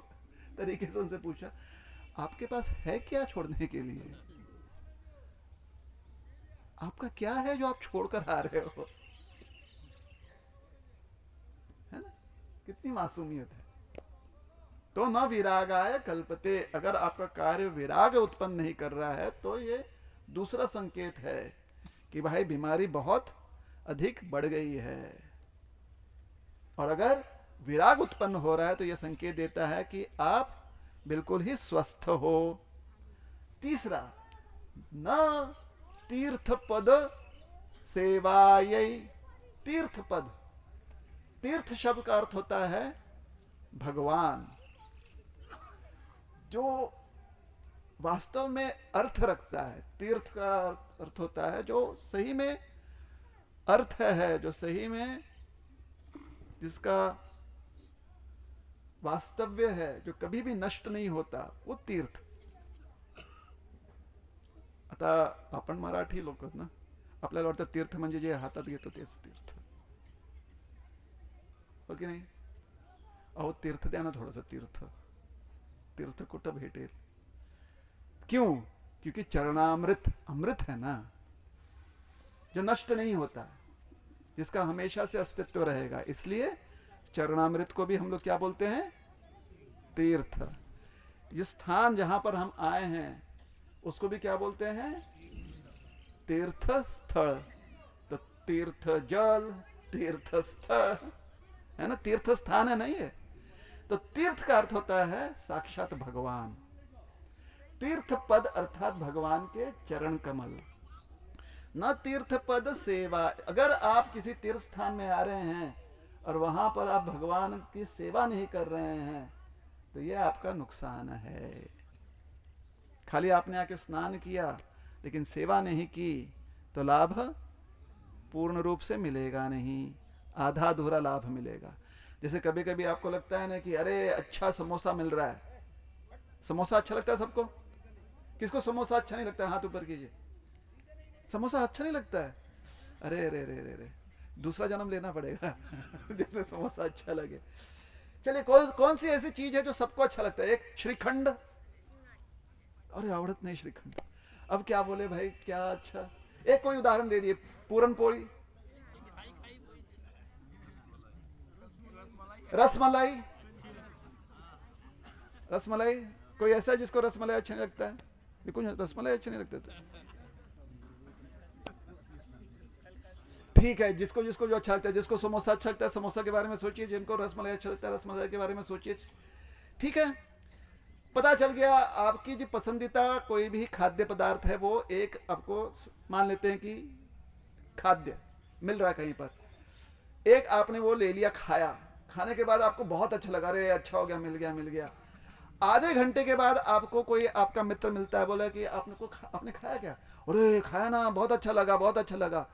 तरीके से उनसे पूछा, आपके पास है क्या छोड़ने के लिए? आपका क्या है जो आप छोड़कर आ रहे हो? है ना, कितनी मासूमियत है। तो न विरागाय कल्पते, अगर आपका कार्य विराग उत्पन्न नहीं कर रहा है तो ये दूसरा संकेत है कि भाई बीमारी बहुत अधिक बढ़ गई है। और अगर विराग उत्पन्न हो रहा है तो यह संकेत देता है कि आप बिल्कुल ही स्वस्थ हो। तीसरा, न तीर्थ पद सेवायै, तीर्थ पद, तीर्थ शब्द का अर्थ होता है भगवान, जो वास्तव में अर्थ रखता है। तीर्थ का अर्थ होता है जो सही में अर्थ है, जो सही में जिसका वास्तव्य है, जो कभी भी नष्ट नहीं होता, वो तीर्थ। आता आपण मराठी लोक ना, आपल्याला वाटतं तीर्थ म्हणजे जे हातात घेतो तेच तीर्थ, हो की नाही? अहो तीर्थ द्या ना थोडंसं, तीर्थ तीर्थ कुठं भेटेल? क्यों? क्योंकि चरणामृत अमृत है ना, जो नष्ट नहीं होता, जिसका हमेशा से अस्तित्व रहेगा। इसलिए चरणामृत को भी हम लोग क्या बोलते हैं? तीर्थ। ये स्थान जहां पर हम आए हैं उसको भी क्या बोलते हैं? तीर्थ स्थल। तो तीर्थ जल, तीर्थ स्थल है ना, तीर्थ स्थान है ना ये। तो तीर्थ का अर्थ होता है साक्षात भगवान। तीर्थ पद अर्थात भगवान के चरण कमल। न तीर्थ पद सेवा, अगर आप किसी तीर्थ स्थान में आ रहे हैं और वहां पर आप भगवान की सेवा नहीं कर रहे हैं तो यह आपका नुकसान है। खाली आपने आके स्नान किया लेकिन सेवा नहीं की तो लाभ पूर्ण रूप से मिलेगा नहीं, आधा अधूरा लाभ मिलेगा। जैसे कभी कभी आपको लगता है ना कि अरे अच्छा समोसा मिल रहा है, समोसा अच्छा लगता है सबको? किसको समोसा अच्छा नहीं लगता है? हाथ ऊपर कीजिए। समोसा अच्छा नहीं लगता है? अरे अरे अरे अरे अरे, दूसरा जन्म लेना पड़ेगा जिसमें समोसा अच्छा लगे। चलिए कौन सी ऐसी चीज है जो सबको अच्छा लगता है? एक श्रीखंड, अरे आवड़त नहीं श्रीखंड, अब क्या बोले भाई, क्या अच्छा। एक कोई उदाहरण दे दिए, पूरन पोली, रसमलाई, रसमलाई, कोई ऐसा है जिसको रसमलाई अच्छा नहीं लगता है? कुछ रसमलाई अच्छा नहीं लगता तो ठीक है, जिसको जिसको जो अच्छा लगता है, जिसको समोसा अच्छा लगता है समोसा के बारे में सोचिए, जिनको रसमलाई अच्छा लगता है रसमलाई के बारे में सोचिए। ठीक है, पता चल गया आपकी जो पसंदीदा कोई भी खाद्य पदार्थ है वो एक आपको मान लेते हैं कि खाद्य मिल रहा है कहीं पर, एक आपने वो ले लिया, खाया, खाने के बाद आपको बहुत अच्छा लगा, अरे अच्छा हो गया, मिल गया मिल गया। आधे घंटे के बाद आपको कोई आपका मित्र मिलता है, बोला कि आपने खाया क्या? अरे खाया ना, बहुत अच्छा लगा बहुत अच्छा लगा,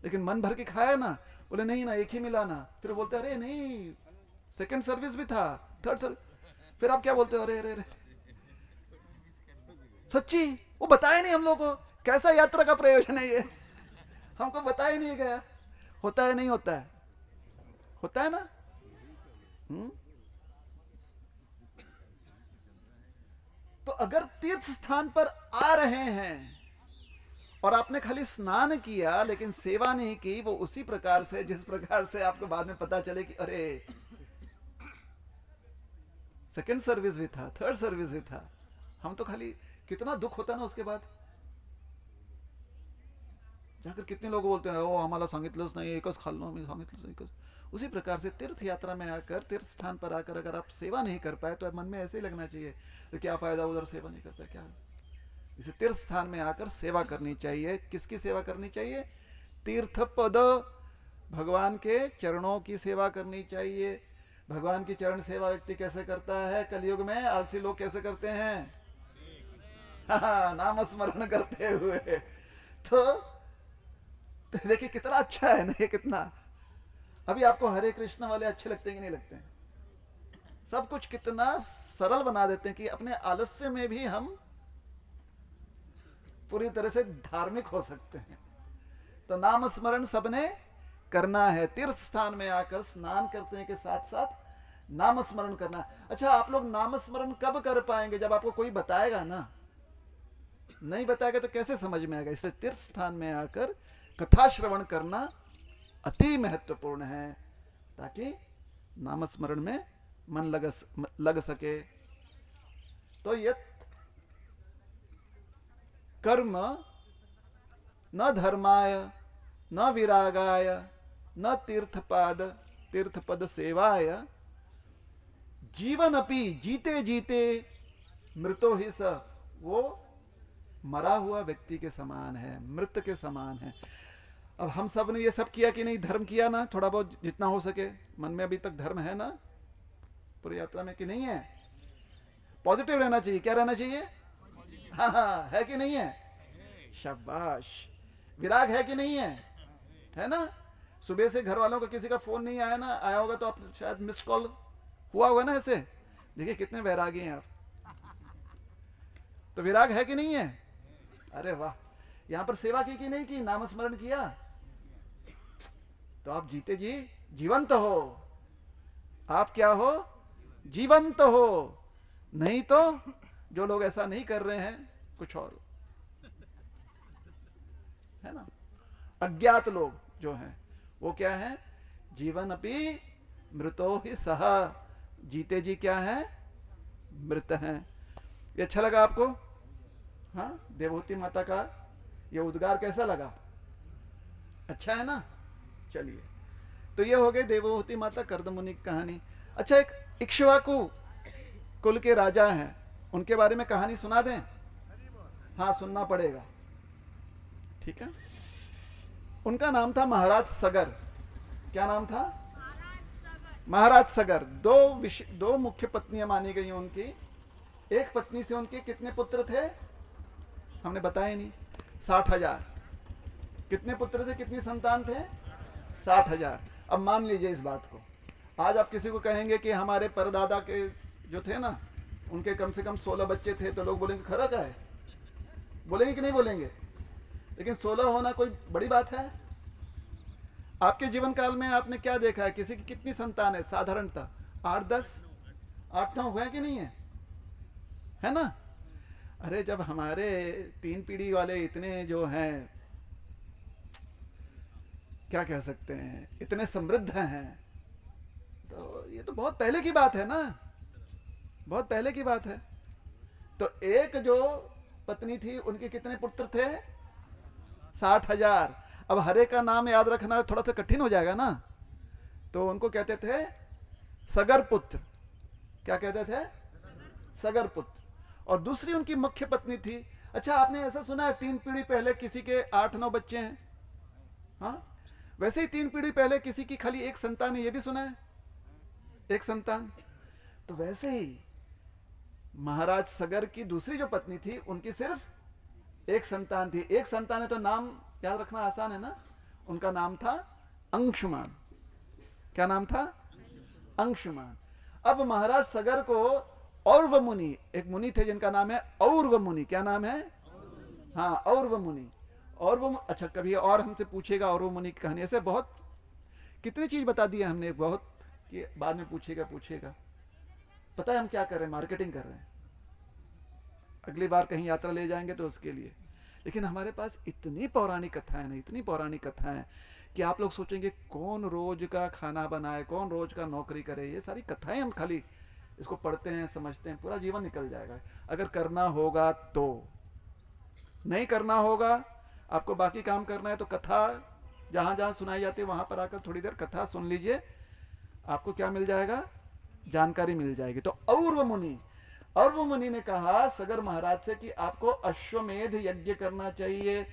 लेकिन मन भर के खाया ना? बोले नहीं ना, एक ही मिला ना। फिर बोलते अरे नहीं, सेकंड सर्विस भी था, थर्ड सर्विस। फिर आप क्या बोलते हो? अरे अरे अरे, सच्ची वो बताया नहीं हम लोग को, कैसा यात्रा का प्रयोजन है ये, हमको बताया नहीं गया। होता है नहीं होता है? होता है ना। तो अगर तीर्थ स्थान पर आ रहे हैं और आपने खाली स्नान किया लेकिन सेवा नहीं की, वो उसी प्रकार से जिस प्रकार से आपको बाद में पता चले कि अरे सेकंड सर्विस भी था, थर्ड सर्विस भी था, हम तो खाली, कितना दुख होता ना उसके बाद जाकर। कितने लोग बोलते हैं ओ आम्हाला सांगितलंच नाही, एकच खाल्लो मी, सांगितलंच नाही एकच। उसी प्रकार से तीर्थ यात्रा में आकर, तीर्थ स्थान पर आकर अगर आप सेवा नहीं कर पाए तो मन में ऐसे ही लगना चाहिए तो क्या फायदा, उधर सेवा नहीं कर पाए क्या। इसे तीर्थ स्थान में आकर सेवा करनी चाहिए। किसकी सेवा करनी चाहिए? तीर्थ पद, भगवान के चरणों की सेवा करनी चाहिए। भगवान की चरण सेवा व्यक्ति कैसे करता है? कलयुग में आलसी लोग कैसे करते हैं? नाम स्मरण करते हुए। तो देखिए कितना अच्छा है ना ये, कितना। अभी आपको हरे कृष्ण वाले अच्छे लगते हैं कि नहीं लगते हैं? सब कुछ कितना सरल बना देते हैं कि अपने आलस्य में भी हम पूरी तरह से धार्मिक हो सकते हैं। तो नाम स्मरण सबने करना है। तीर्थ स्थान में आकर स्नान करते हैं के साथ साथ नाम स्मरण करना। अच्छा, आप लोग नाम स्मरण कब कर पाएंगे? जब आपको कोई बताएगा ना। नहीं बताएगा तो कैसे समझ में आएगा? इससे तीर्थ स्थान में आकर कथा श्रवण करना अति महत्वपूर्ण है, ताकि नाम स्मरण में मन लग सके। तो यत् कर्म न धर्माय न विरागाय न तीर्थपद सेवाय जीवन अपि जीते जीते मृतो ही स, वो मरा हुआ व्यक्ति के समान है, मृत के समान है। अब हम सब ने ये सब किया कि नहीं? धर्म किया ना, थोड़ा बहुत जितना हो सके। मन में अभी तक धर्म है ना पूरी यात्रा में कि नहीं है? पॉजिटिव रहना चाहिए। क्या रहना चाहिए? हाँ हाँ, है कि नहीं है? शाबाश। विराग है कि नहीं है? है ना? सुबह से घर वालों का किसी का फोन नहीं आया ना, आया होगा तो आप शायद मिस कॉल हुआ होगा ना। ऐसे देखिए कितने वैरागी हैं आप। तो विराग है कि नहीं है? अरे वाह। यहां पर सेवा की कि नहीं की? नाम स्मरण किया तो आप जीते जी जीवंत हो। आप क्या हो? जीवंत हो। नहीं तो जो लोग ऐसा नहीं कर रहे हैं कुछ और है ना, अज्ञात लोग जो हैं वो क्या है? जीवन अपि मृतो ही सह, जीते जी क्या है? मृत हैं। ये अच्छा लगा आपको? हाँ, देवहूति माता का ये उद्गार कैसा लगा? अच्छा है ना? चलिए, तो ये हो गई देवहूति माता कर्दमुनि की कहानी। अच्छा, एक इक्ष्वाकु कुल के राजा हैं, उनके बारे में कहानी सुना दें? हाँ, सुनना पड़ेगा। ठीक है। उनका नाम था महाराज सगर। क्या नाम था? महाराज सगर। दो मुख्य पत्नियां मानी गई उनकी। एक पत्नी से उनके कितने पुत्र थे? हमने बताया नहीं। 60,000। कितने पुत्र थे, कितनी संतान थे? 60,000। अब मान लीजिए इस बात को, आज आप किसी को कहेंगे कि हमारे परदादा के जो थे ना, उनके कम से कम 16 बच्चे थे, तो लोग बोलेंगे खरा का है। बोलेंगे कि नहीं बोलेंगे? लेकिन 16 होना कोई बड़ी बात है? आपके जीवन काल में आपने क्या देखा है? किसी की कितनी संतान है साधारणतः? 8-10, 8-9 हुए कि नहीं है? है ना? अरे जब हमारे 3 पीढ़ी वाले इतने जो हैं, क्या कह सकते हैं, इतने समृद्ध हैं, तो ये तो बहुत पहले की बात है ना, बहुत पहले की बात है। तो एक जो पत्नी थी उनके कितने पुत्र थे? 60,000। अब हरे का नाम याद रखना थोड़ा सा कठिन हो जाएगा ना, तो उनको कहते थे सगर पुत्र। क्या कहते थे? सगर पुत्र। और दूसरी उनकी मुख्य पत्नी थी। अच्छा, आपने ऐसा सुना है 3 पीढ़ी पहले किसी के 8-9 बच्चे हैं? हाँ, वैसे ही 3 पीढ़ी पहले किसी की खाली एक संतान है, ये भी सुना है? एक संतान। तो वैसे ही महाराज सगर की दूसरी जो पत्नी थी उनकी सिर्फ एक संतान थी। एक संतान है तो नाम याद रखना आसान है ना। उनका नाम था अंशुमान। क्या नाम था? अंशुमान। अब महाराज सगर को औरव मुनि, एक मुनि थे जिनका नाम है औरव मुनि। क्या नाम है? हाँ, औरव मुनि। औरव, अच्छा कभी और हमसे पूछेगा औरव मुनि की कहानी। ऐसे बहुत कितनी चीज बता दी है हमने, बहुत कि बाद में पूछेगा। पता है हम क्या कर रहे हैं? मार्केटिंग कर रहे हैं। अगली बार कहीं यात्रा ले जाएंगे तो उसके लिए। लेकिन हमारे पास इतनी पौराणिक कथाएं ना, इतनी पौराणिक कथाएं कि आप लोग सोचेंगे कौन रोज का खाना बनाए, कौन रोज का नौकरी करे। ये सारी कथाएं हम खाली इसको पढ़ते हैं, समझते हैं, पूरा जीवन निकल जाएगा। अगर करना होगा तो, नहीं करना होगा, आपको बाकी काम करना है तो कथा जहां जहां सुनाई जाती है वहां पर आकर थोड़ी देर कथा सुन लीजिए, आपको क्या मिल जाएगा? जानकारी मिल जाएगी। तो औरव मुनि ने कहा सगर महाराज से कि आपको अश्वमेध यज्ञ करना चाहिए।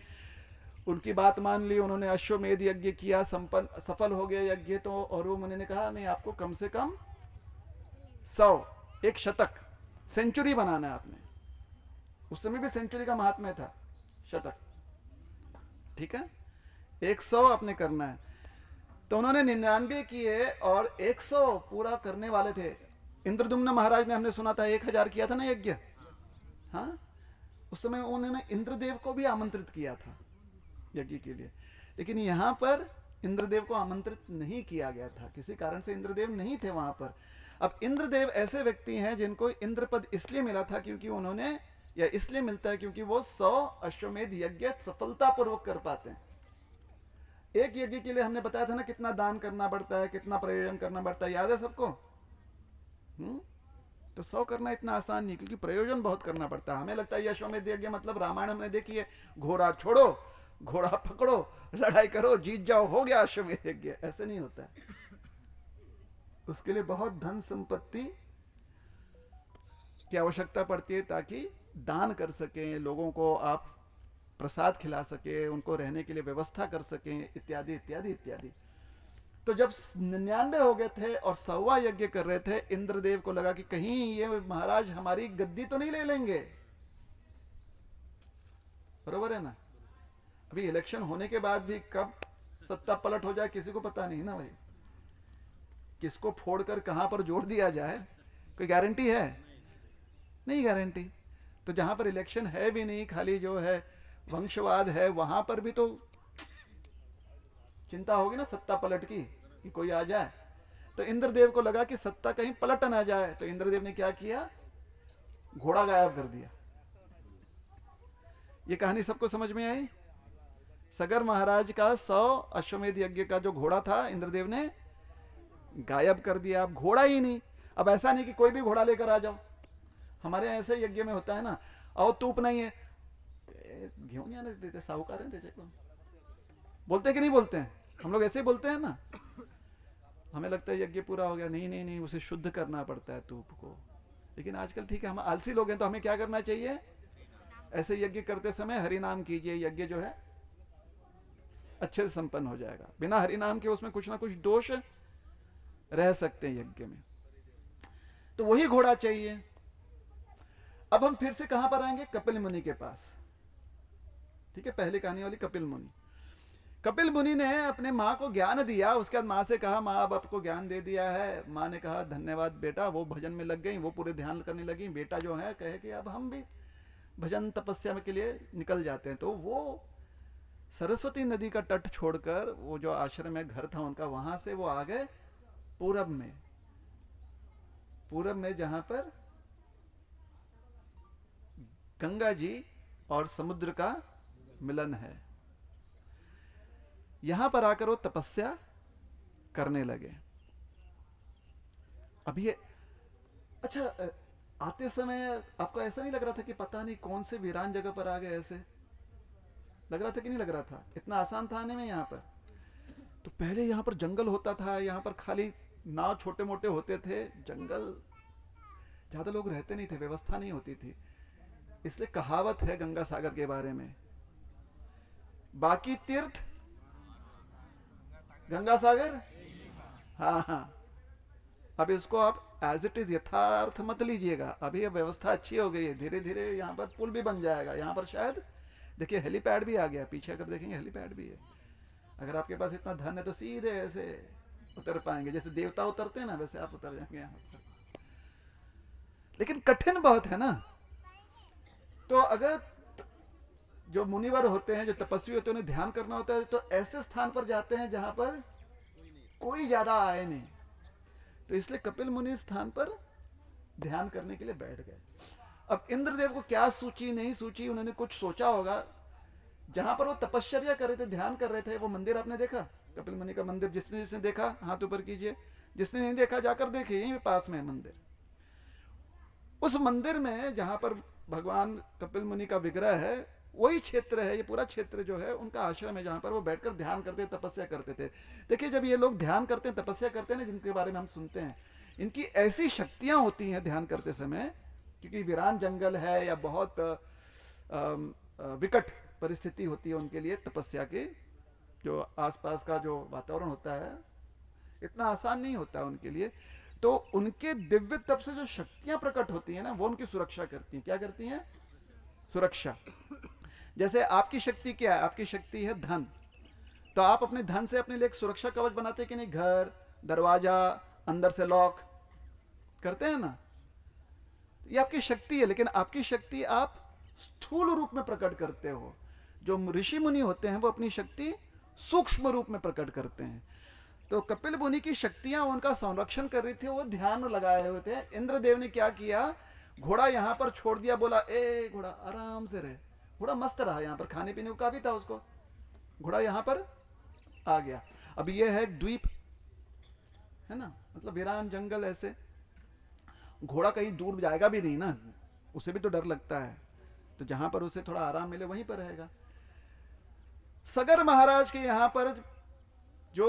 उनकी बात मान ली उन्होंने, अश्वमेध यज्ञ किया, संपन्न सफल हो गया यज्ञ। तो औरव मुनि ने कहा नहीं, आपको कम से कम 100, एक शतक, सेंचुरी बनाना है आपने। उस समय भी सेंचुरी का महात्म्य था, शतक। ठीक है, 100 आपने करना है। तो उन्होंने 99 किए और 100 पूरा करने वाले थे। इंद्रदुम्न महाराज ने, हमने सुना था 1000 किया था ना यज्ञ, हाँ, उस समय उन्होंने इंद्रदेव को भी आमंत्रित किया था यज्ञ के लिए, लेकिन यहां पर इंद्रदेव को आमंत्रित नहीं किया गया था, किसी कारण से इंद्रदेव नहीं थे वहां पर। अब इंद्रदेव ऐसे व्यक्ति हैं जिनको इंद्रपद इसलिए मिला था क्योंकि उन्होंने, या इसलिए मिलता है क्योंकि वो 100 अश्वमेध यज्ञ सफलतापूर्वक कर पाते हैं। एक यज्ञ के लिए हमने बताया था ना कितना दान करना पड़ता है, कितना प्रयोजन करना पड़ता है, याद है सबको? तो 100 करना इतना आसान नहीं, क्योंकि प्रयोजन बहुत करना पड़ता है। हमें लगता है अश्वमेध यज्ञ मतलब रामायण हमने देखी है, घोड़ा छोड़ो, घोड़ा पकड़ो, लड़ाई करो, जीत जाओ, हो गया अश्वमेध यज्ञ। ऐसे नहीं होता है, उसके लिए बहुत धन संपत्ति की आवश्यकता पड़ती है ताकि दान कर सकें, लोगों को आप प्रसाद खिला सके, उनको रहने के लिए व्यवस्था कर सकें, इत्यादि इत्यादि इत्यादि। तो जब 99 हो गए थे और 100वां यज्ञ कर रहे थे, इंद्रदेव को लगा कि कहीं ये महाराज हमारी गद्दी तो नहीं ले लेंगे, बरोबर है ना? अभी इलेक्शन होने के बाद भी कब सत्ता पलट हो जाए किसी को पता नहीं ना भाई, किसको फोड़कर कहां पर जोड़ दिया जाए, कोई गारंटी है? नहीं गारंटी। तो जहां पर इलेक्शन है भी नहीं, खाली जो है वंशवाद है, वहां पर भी तो चिंता होगी ना सत्ता पलट की, कि कोई आ जाए। तो इंद्रदेव को लगा कि सत्ता कहीं पलट ना जाए, तो इंद्रदेव ने क्या किया, घोड़ा गायब कर दिया। ये कहानी सबको समझ में आई? सगर महाराज का 100 अश्वमेध यज्ञ का जो घोड़ा था, इंद्रदेव ने गायब कर दिया। अब घोड़ा ही नहीं। अब ऐसा नहीं कि कोई भी घोड़ा लेकर आ जाओ, हमारे यहाँ ऐसे यज्ञ में होता है ना, आओ तूप नहीं है, घेऊन या नहीं देते, साहूकार है तेरे को, बोलते कि नहीं बोलते हैं? हम लोग ऐसे ही बोलते हैं ना। हमें लगता है यज्ञ पूरा हो गया, नहीं नहीं नहीं, उसे शुद्ध करना पड़ता है तूप को। लेकिन आजकल ठीक है, हम आलसी लोग हैं, तो हमें क्या करना चाहिए, ऐसे यज्ञ करते समय हरि नाम कीजिए, यज्ञ जो है अच्छे से संपन्न हो जाएगा। बिना हरि नाम के उसमें कुछ ना कुछ दोष रह सकते हैं यज्ञ में। तो वही घोड़ा चाहिए। अब हम फिर से कहां पर आएंगे, कपिल मुनि के पास। ठीक है, पहले कहानी वाली कपिल मुनि। कपिल मुनि ने अपने माँ को ज्ञान दिया, उसके बाद माँ से कहा, माँ अब आपको ज्ञान दे दिया है। माँ ने कहा धन्यवाद बेटा। वो भजन में लग गई, वो पूरे ध्यान करने लगी। बेटा जो है कहे कि अब हम भी भजन तपस्या के लिए निकल जाते हैं। तो वो सरस्वती नदी का तट छोड़कर, वो जो आश्रम में घर था उनका, वहां से वो आ गए पूरब में। पूरब में जहां पर गंगा जी और समुद्र का मिलन है, यहां पर आकर वो तपस्या करने लगे। अभी अच्छा, आते समय आपको ऐसा नहीं लग रहा था कि पता नहीं कौन से वीरान जगह पर आ गए? ऐसे लग रहा था कि नहीं लग रहा था? इतना आसान था आने में यहाँ पर? तो पहले यहाँ पर जंगल होता था, यहाँ पर खाली नाव छोटे मोटे होते थे, जंगल, ज्यादा लोग रहते नहीं थे, व्यवस्था नहीं होती थी। इसलिए कहावत है गंगा सागर के बारे में, बाकी तीर्थ गंगा सागर। हाँ हाँ, अब इसको आप एज इट इज यथार्थ मत लीजिएगा। अभी अब व्यवस्था अच्छी हो गई है, धीरे धीरे यहाँ पर पुल भी बन जाएगा। यहाँ पर शायद देखिए हेलीपैड भी आ गया, पीछे अगर देखेंगे हेलीपैड भी है। अगर आपके पास इतना धन है तो सीधे ऐसे उतर पाएंगे, जैसे देवता उतरते हैं ना, वैसे आप उतर जाएंगे यहाँ पर। लेकिन कठिन बहुत है ना। तो अगर जो मुनिवर होते हैं, जो तपस्वी होते हैं, उन्हें ध्यान करना होता है, तो ऐसे स्थान पर जाते हैं जहां पर कोई ज्यादा आए नहीं। तो इसलिए कपिल मुनि स्थान पर ध्यान करने के लिए बैठ गए। अब इंद्रदेव को क्या सूची नहीं सूची, उन्होंने कुछ सोचा होगा। जहां पर वो तपश्चर्या कर रहे थे, ध्यान कर रहे थे, वो मंदिर आपने देखा, कपिल मुनि का मंदिर? जिसने जिसने देखा हाथ ऊपर कीजिए, जिसने नहीं देखा जाकर देखिए, यहीं पास में है मंदिर। उस मंदिर में जहां पर भगवान कपिल मुनि का विग्रह है, वही क्षेत्र है, ये पूरा क्षेत्र जो है उनका आश्रम है, जहां पर वो बैठकर ध्यान करते, तपस्या करते थे। देखिए, जब ये लोग ध्यान करते हैं, तपस्या करते हैं ना, जिनके बारे में हम सुनते हैं, इनकी ऐसी शक्तियां होती हैं ध्यान करते समय, क्योंकि वीरान जंगल है या बहुत विकट परिस्थिति होती है उनके लिए, तपस्या के जो आसपास का जो वातावरण होता है इतना आसान नहीं होता है उनके लिए। तो उनके दिव्य तप से जो शक्तियां प्रकट होती हैं ना, वो उनकी सुरक्षा करती हैं। क्या करती हैं? सुरक्षा। जैसे आपकी शक्ति क्या है? आपकी शक्ति है धन। तो आप अपने धन से अपने लिए एक सुरक्षा कवच बनाते हैं कि नहीं? घर, दरवाजा, अंदर से लॉक करते हैं ना, ये आपकी शक्ति है, लेकिन आपकी शक्ति आप स्थूल रूप में प्रकट करते हो। जो ऋषि मुनि होते हैं वो अपनी शक्ति सूक्ष्म रूप में प्रकट करते हैं। तो कपिल मुनि की शक्तियां उनका संरक्षण कर रही थी, वो ध्यान लगाए हुए थे। इंद्रदेव ने क्या किया, घोड़ा यहां पर छोड़ दिया, बोला ए घोड़ा आराम से रहे। घोड़ा मस्त रहा, यहां पर खाने पीने को काफी था उसको, घोड़ा यहां पर आ गया। अब ये है द्वीप, है ना, मतलब वीरान जंगल, ऐसे घोड़ा कहीं दूर जाएगा भी नहीं ना, उसे भी तो डर लगता है, तो जहां पर उसे थोड़ा आराम मिले वहीं पर रहेगा। सगर महाराज के यहां पर जो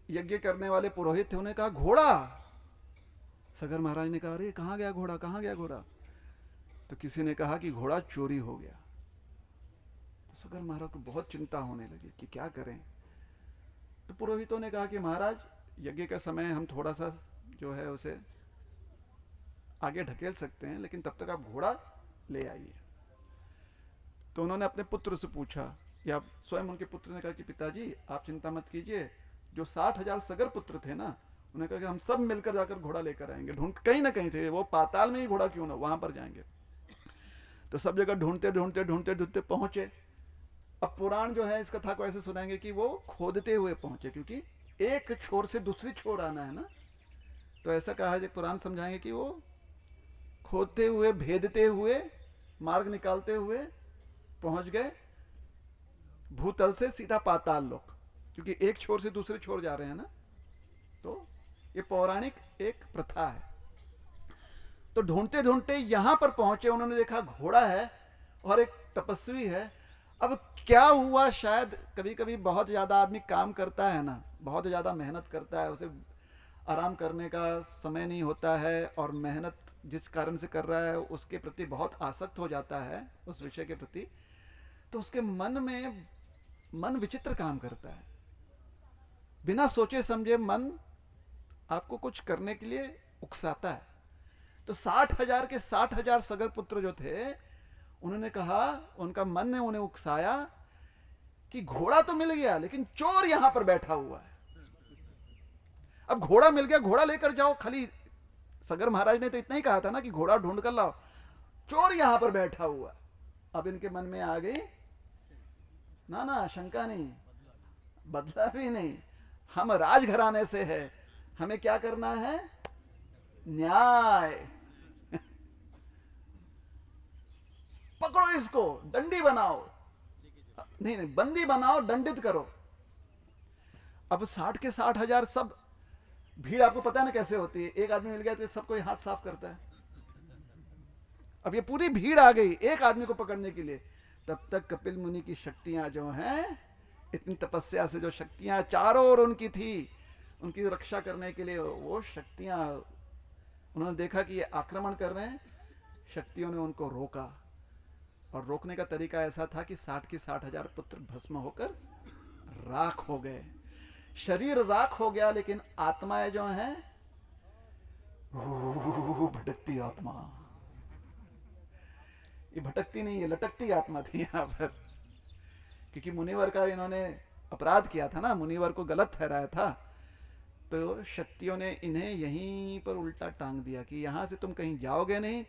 यज्ञ करने वाले पुरोहित थे, उन्हें कहा घोड़ा। सगर महाराज ने कहा अरे कहां गया घोड़ा, कहां गया घोड़ा? तो किसी ने कहा कि घोड़ा चोरी हो गया। तो सगर महाराज को बहुत चिंता होने लगी कि क्या करें। तो पुरोहितों ने कहा कि महाराज यज्ञ का समय हम थोड़ा सा जो है उसे आगे ढकेल सकते हैं, लेकिन तब तक आप घोड़ा ले आइए। तो उन्होंने अपने पुत्र से पूछा, या स्वयं उनके पुत्र ने कहा कि पिताजी आप चिंता मत कीजिए, जो 60,000 सगर पुत्र थे ना, उन्होंने कहा कि हम सब मिलकर जाकर घोड़ा लेकर आएंगे, ढूंढ कहीं ना कहीं से, वो पाताल में ही घोड़ा क्यों ना, वहां पर जाएंगे। तो सब जगह ढूंढते ढूंढते ढूंढते ढूंढते पहुंचे। अब पुराण जो है इस कथा को ऐसे सुनाएंगे कि वो खोदते हुए पहुंचे, क्योंकि एक छोर से दूसरी छोर आना है ना। तो ऐसा कहा है, पुराण समझाएंगे कि वो खोदते हुए, भेदते हुए, मार्ग निकालते हुए पहुंच गए भूतल से सीधा पाताल लोक, क्योंकि एक छोर से दूसरे छोर जा रहे हैं ना। तो ये पौराणिक एक प्रथा है। तो ढूंढते ढूंढते यहां पर पहुंचे, उन्होंने देखा घोड़ा है और एक तपस्वी है। अब क्या हुआ, शायद कभी कभी बहुत ज्यादा आदमी काम करता है ना, बहुत ज्यादा मेहनत करता है, उसे आराम करने का समय नहीं होता है, और मेहनत जिस कारण से कर रहा है उसके प्रति बहुत आसक्त हो जाता है, उस विषय के प्रति। तो उसके मन विचित्र काम करता है, बिना सोचे समझे मन आपको कुछ करने के लिए उकसाता है। तो 60,000 के 60,000 सगर पुत्र जो थे, उन्होंने कहा, उनका मन ने उन्हें उकसाया कि घोड़ा तो मिल गया, लेकिन चोर यहां पर बैठा हुआ है। अब घोड़ा मिल गया, घोड़ा लेकर जाओ, खाली सगर महाराज ने तो इतना ही कहा था ना कि घोड़ा ढूंढ कर लाओ, चोर यहां पर बैठा हुआ। अब इनके मन में आ गई ना शंका नहीं, बदला भी नहीं, हम राजघराने से है, हमें क्या करना है, न्याय। पकड़ो इसको, दंडी बनाओ, नहीं बंदी बनाओ, दंडित करो। अब 60 के 60,000 सब भीड़, आपको पता है ना कैसे होती है, एक आदमी मिल गया तो सबको हाथ साफ करता है। अब ये पूरी भीड़ आ गई एक आदमी को पकड़ने के लिए। तब तक कपिल मुनि की शक्तियां जो हैं, इतनी तपस्या से जो शक्तियां चारों ओर उनकी थी, उनकी रक्षा करने के लिए, वो शक्तियां, उन्होंने देखा कि ये आक्रमण कर रहे हैं, शक्तियों ने उनको रोका। और रोकने का तरीका ऐसा था कि 60 के 60,000 पुत्र भस्म होकर राख हो गए। शरीर राख हो गया, लेकिन आत्माएं जो हैं, भटकती आत्मा, ये भटकती नहीं, ये लटकती आत्मा थी यहां पर, क्योंकि मुनिवर का इन्होंने अपराध किया था ना, मुनिवर को गलत ठहराया था। तो शक्तियों ने इन्हें यहीं पर उल्टा टांग दिया कि यहां से तुम कहीं जाओगे नहीं,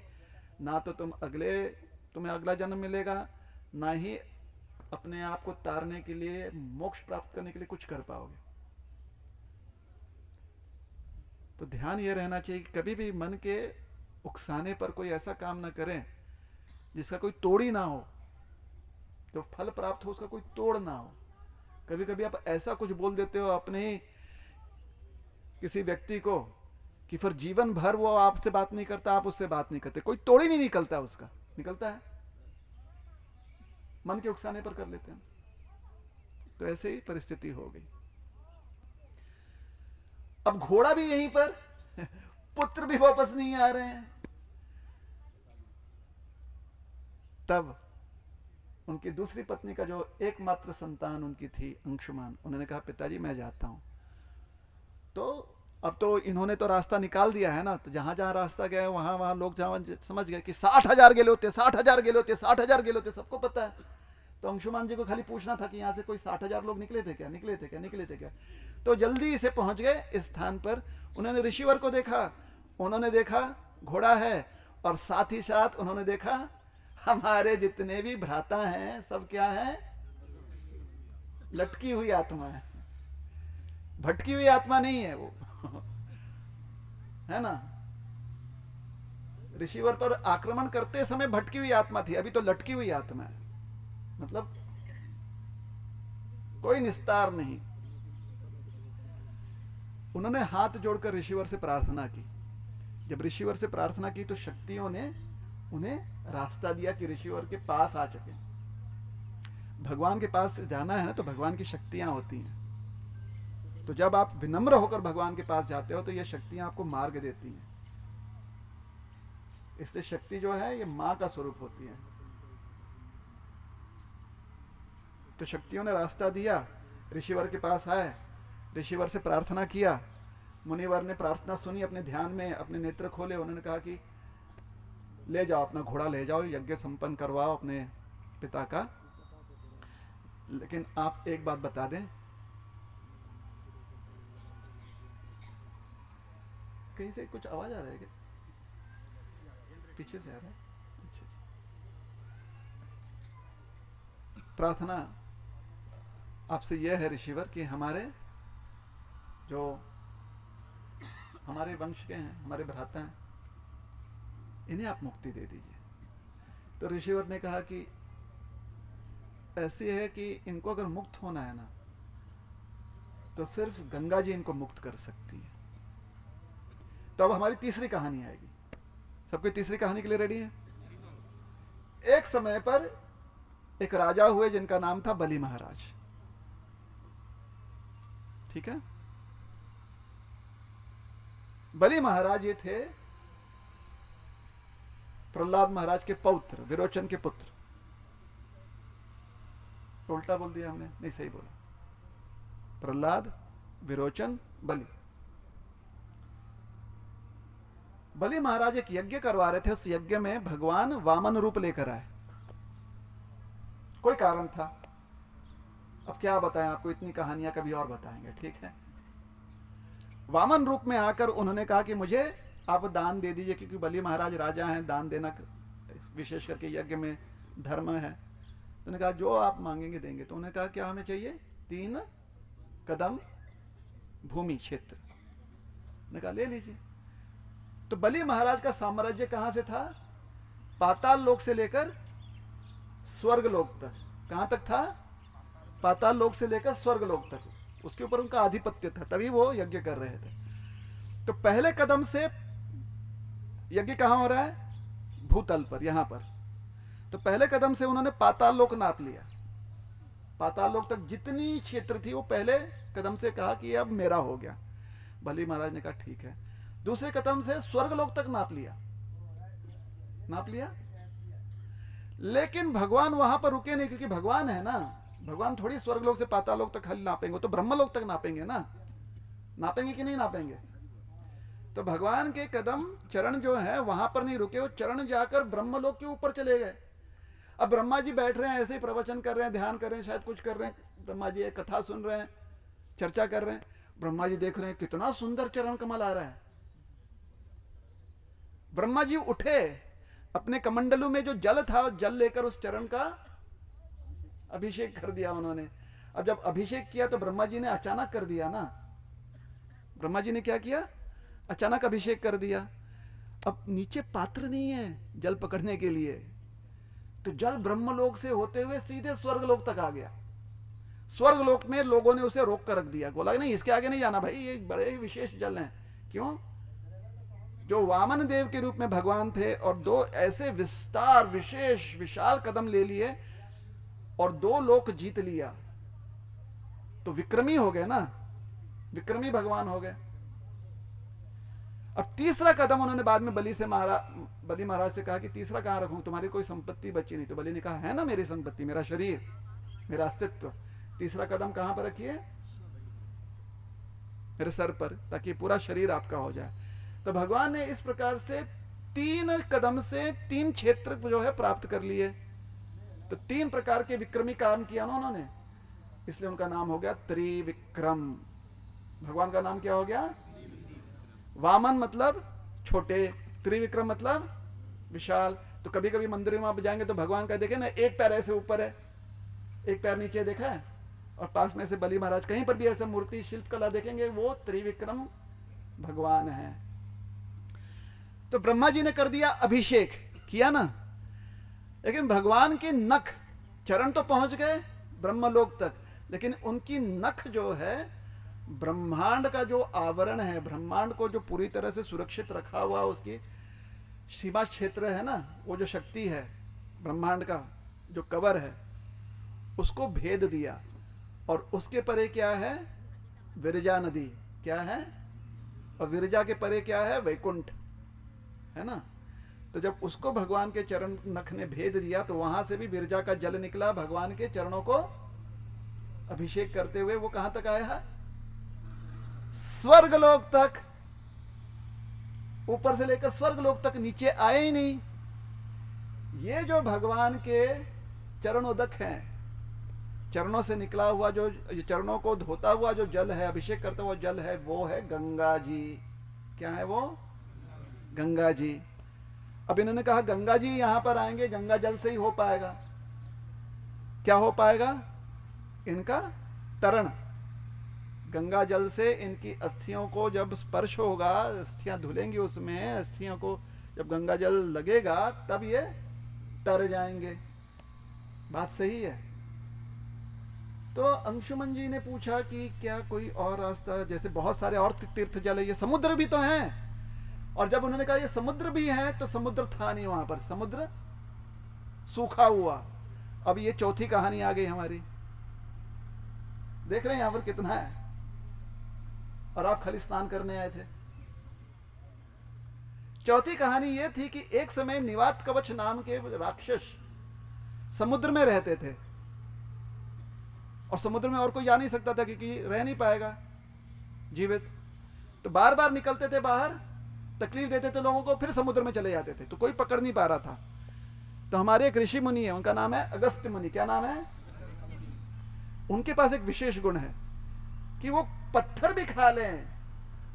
ना तो तुम्हें अगला जन्म मिलेगा, ना ही अपने आप को तारने के लिए, मोक्ष प्राप्त करने के लिए कुछ कर पाओगे। तो ध्यान यह रहना चाहिए कि कभी भी मन के उकसाने पर कोई ऐसा काम ना करें जिसका कोई तोड़ ही ना हो, जो फल प्राप्त हो उसका कोई तोड़ ना हो। कभी कभी आप ऐसा कुछ बोल देते हो अपने ही किसी व्यक्ति को कि फिर जीवन भर वो आपसे बात नहीं करता, आप उससे बात नहीं करते, कोई तोड़ ही नहीं निकलता उसका, निकलता है, मन के उकसाने पर कर लेते हैं। तो ऐसे ही परिस्थिति हो गई। अब घोड़ा भी यहीं पर, पुत्र भी वापस नहीं आ रहे हैं। तब उनकी दूसरी पत्नी का जो एकमात्र संतान उनकी थी, अंशुमान, उन्होंने कहा पिताजी मैं जाता हूं। तो अब तो इन्होंने तो रास्ता निकाल दिया है ना, तो जहां जहां रास्ता गया वहां लोग जहां समझ गए कि 60,000 गेले होते, 60,000 गेले होते, 60,000 गेले होते, सबको पता है। तो अंशुमान जी को खाली पूछना था कि यहाँ से कोई 60,000 लोग निकले थे क्या, निकले थे क्या, निकले थे क्या। तो जल्दी से पहुंच गए इस स्थान पर। उन्होंने ऋषिवर को देखा, उन्होंने देखा घोड़ा है, और साथ ही साथ उन्होंने देखा हमारे जितने भी भ्राता हैं सब क्या है, लटकी हुई आत्मा है, भटकी हुई आत्मा नहीं है वो है ना। ऋषिवर पर आक्रमण करते समय भटकी हुई आत्मा थी, अभी तो लटकी हुई आत्मा है, मतलब कोई निस्तार नहीं। उन्होंने हाथ जोड़कर ऋषिवर से प्रार्थना की। जब ऋषिवर से प्रार्थना की तो शक्तियों ने उन्हें रास्ता दिया कि ऋषिवर के पास आ सके। भगवान के पास जाना है ना तो भगवान की शक्तियां होती हैं, तो जब आप विनम्र होकर भगवान के पास जाते हो तो ये शक्तियां आपको मार्ग देती हैं। इसलिए शक्ति जो है ये मां का स्वरूप होती है। तो शक्तियों ने रास्ता दिया, ऋषिवर के पास आए, ऋषिवर से प्रार्थना किया। मुनिवर ने प्रार्थना सुनी, अपने ध्यान में अपने नेत्र खोले, उन्होंने कहा कि ले जाओ अपना घोड़ा, ले जाओ, यज्ञ संपन्न करवाओ अपने पिता का। लेकिन आप एक बात बता दें, कहीं से कुछ आवाज आ रहा है क्या, पीछे से आ रहा है? अच्छा। प्रार्थना आपसे यह है ऋषिवर कि हमारे जो हमारे वंश के हैं, हमारे भ्राता हैं, इन्हें आप मुक्ति दे दीजिए। तो ऋषिवर ने कहा कि ऐसी है कि इनको अगर मुक्त होना है ना तो सिर्फ गंगा जी इनको मुक्त कर सकती है। तो अब हमारी तीसरी कहानी आएगी। सबको तीसरी कहानी के लिए रेडी है? एक समय पर एक राजा हुए जिनका नाम था बलि महाराज। ठीक है, बलि महाराज ये थे प्रहलाद महाराज के पौत्र, विरोचन के पुत्र। उल्टा बोल दिया हमने, नहीं सही बोला। प्रहलाद, विरोचन, बलि। बलि महाराज एक यज्ञ करवा रहे थे, उस यज्ञ में भगवान वामन रूप लेकर आए। कोई कारण था, अब क्या बताएं आपको, इतनी कहानियां कभी और बताएंगे, ठीक है। वामन रूप में आकर उन्होंने कहा कि मुझे आप दान दे दीजिए, क्योंकि बलि महाराज राजा हैं, दान देना विशेष करके यज्ञ में धर्म है। तो उन्होंने कहा जो आप मांगेंगे देंगे। तो उन्होंने कहा क्या हमें चाहिए? 3 कदम भूमि क्षेत्र। उन्होंने कहा ले लीजिए। तो बलि महाराज का साम्राज्य कहां से था? पाताल लोक से लेकर स्वर्ग लोक तक। कहां तक था? पाताल लोक से लेकर स्वर्ग लोक तक, उसके ऊपर उनका आधिपत्य था, तभी वो यज्ञ कर रहे थे। तो पहले कदम से यज्ञ कहां हो रहा है? भूतल पर, यहां पर। तो पहले कदम से उन्होंने पाताल लोक नाप लिया। पाताल लोक तक जितनी क्षेत्र थी वो पहले कदम से कहा कि अब मेरा हो गया। बलि महाराज ने कहा ठीक है। दूसरे कदम से स्वर्ग लोक तक नाप लिया, नाप लिया। लेकिन भगवान वहां पर रुके नहीं, क्योंकि भगवान है ना, भगवान थोड़ी स्वर्ग लोक से पाताल लोक तक खाली नापेंगे, तो ब्रह्म लोक तक नापेंगे ना। नापेंगे कि नहीं नापेंगे? तो भगवान के कदम चरण जो है वहां पर नहीं रुके, वो चरण जाकर ब्रह्मलोक के ऊपर चले गए। अब ब्रह्मा जी बैठ रहे हैं, ऐसे ही प्रवचन कर रहे हैं, ध्यान कर रहे हैं, शायद कुछ कर रहे हैं। ब्रह्मा जी एक कथा सुन रहे हैं, चर्चा कर रहे हैं। ब्रह्मा जी देख रहे हैं कितना सुंदर चरण कमल आ रहा है। ब्रह्मा जी उठे, अपने कमंडलू में जो जल था जल लेकर उस चरण का अभिषेक कर दिया उन्होंने। अब जब अभिषेक किया तो ब्रह्मा जी ने अचानक कर दिया ना। ब्रह्मा जी ने क्या किया? अचानक अभिषेक कर दिया। अब नीचे पात्र नहीं है जल पकड़ने के लिए, तो जल ब्रह्मलोक से होते हुए सीधे स्वर्गलोक तक आ गया। स्वर्गलोक में लोगों ने उसे रोक कर रख दिया, बोला नहीं इसके आगे नहीं जाना भाई, ये बड़े ही विशेष जल हैं। क्यों? जो वामन देव के रूप में भगवान थे और 2 ऐसे विस्तार विशेष विशाल कदम ले लिए और 2 लोक जीत लिया, तो विक्रमी हो गए ना, विक्रमी भगवान हो गए। अब तीसरा कदम उन्होंने बाद में बलि महाराज से कहा कि तीसरा कहां रखूं, तुम्हारी कोई संपत्ति बची नहीं। तो बलि ने कहा है ना मेरी संपत्ति, मेरा शरीर, मेरा अस्तित्व। तीसरा कदम कहां पर रखिए? मेरे सर पर, ताकि पूरा शरीर आपका हो जाए। तो भगवान ने इस प्रकार से 3 कदम से 3 क्षेत्र जो है प्राप्त कर लिए। तो 3 प्रकार के विक्रमी काम किया ना उन्होंने, इसलिए उनका नाम हो गया त्रिविक्रम। भगवान का नाम क्या हो गया? वामन मतलब छोटे, त्रिविक्रम मतलब विशाल। तो कभी कभी मंदिर में आप जाएंगे तो भगवान का देखे ना, एक पैर ऐसे ऊपर है, एक पैर नीचे, देखा है? और पास में से बलि महाराज, कहीं पर भी ऐसे मूर्ति शिल्प कला देखेंगे, वो त्रिविक्रम भगवान है। तो ब्रह्मा जी ने कर दिया अभिषेक, किया ना, लेकिन भगवान के नख, चरण तो पहुंच गए ब्रह्मलोक तक, लेकिन उनकी नख जो है, ब्रह्मांड का जो आवरण है, ब्रह्मांड को जो पूरी तरह से सुरक्षित रखा हुआ उसकी सीमा क्षेत्र है ना, वो जो शक्ति है ब्रह्मांड का जो कवर है, उसको भेद दिया। और उसके परे क्या है? विरजा नदी। क्या है? और विरजा के परे क्या है? वैकुंठ है ना। तो जब उसको भगवान के चरण नख ने भेद दिया तो वहां से भी विरजा का जल निकला, भगवान के चरणों को अभिषेक करते हुए वो कहां तक आया है? स्वर्गलोक तक। ऊपर से लेकर स्वर्गलोक तक, नीचे आए ही नहीं। ये जो भगवान के चरणोदक हैं, चरणों से निकला हुआ जो, चरणों को धोता हुआ जो जल है, अभिषेक करता हुआ जल है, वो है गंगा जी। क्या है वो? गंगा जी। अब इन्होंने कहा गंगा जी यहां पर आएंगे, गंगा जल से ही हो पाएगा। क्या हो पाएगा? इनका तरण। गंगा जल से इनकी अस्थियों को जब स्पर्श होगा, अस्थियां धुलेंगी उसमें, अस्थियों को जब गंगा जल लगेगा तब ये तर जाएंगे। बात सही है। तो अंशुमन जी ने पूछा कि क्या कोई और रास्ता, जैसे बहुत सारे और तीर्थ जल है, ये समुद्र भी तो हैं। और जब उन्होंने कहा ये समुद्र भी है, तो समुद्र था नहीं वहां पर, समुद्र सूखा हुआ। अब ये चौथी कहानी आ गई हमारी। देख रहे हैं यहां पर कितना है, और आप खाली स्नान करने आए थे। चौथी कहानी यह थी कि एक समय निवात कवच नाम के राक्षस समुद्र में रहते थे, और समुद्र में और कोई जा नहीं सकता था क्योंकि रह नहीं पाएगा जीवित। तो बार बार निकलते थे बाहर, तकलीफ देते थे लोगों को, फिर समुद्र में चले जाते थे, तो कोई पकड़ नहीं पा रहा था। तो हमारे एक ऋषि मुनि है, उनका नाम है अगस्त्य मुनि। क्या नाम है? उनके पास एक विशेष गुण है कि वो पत्थर भी खा लें,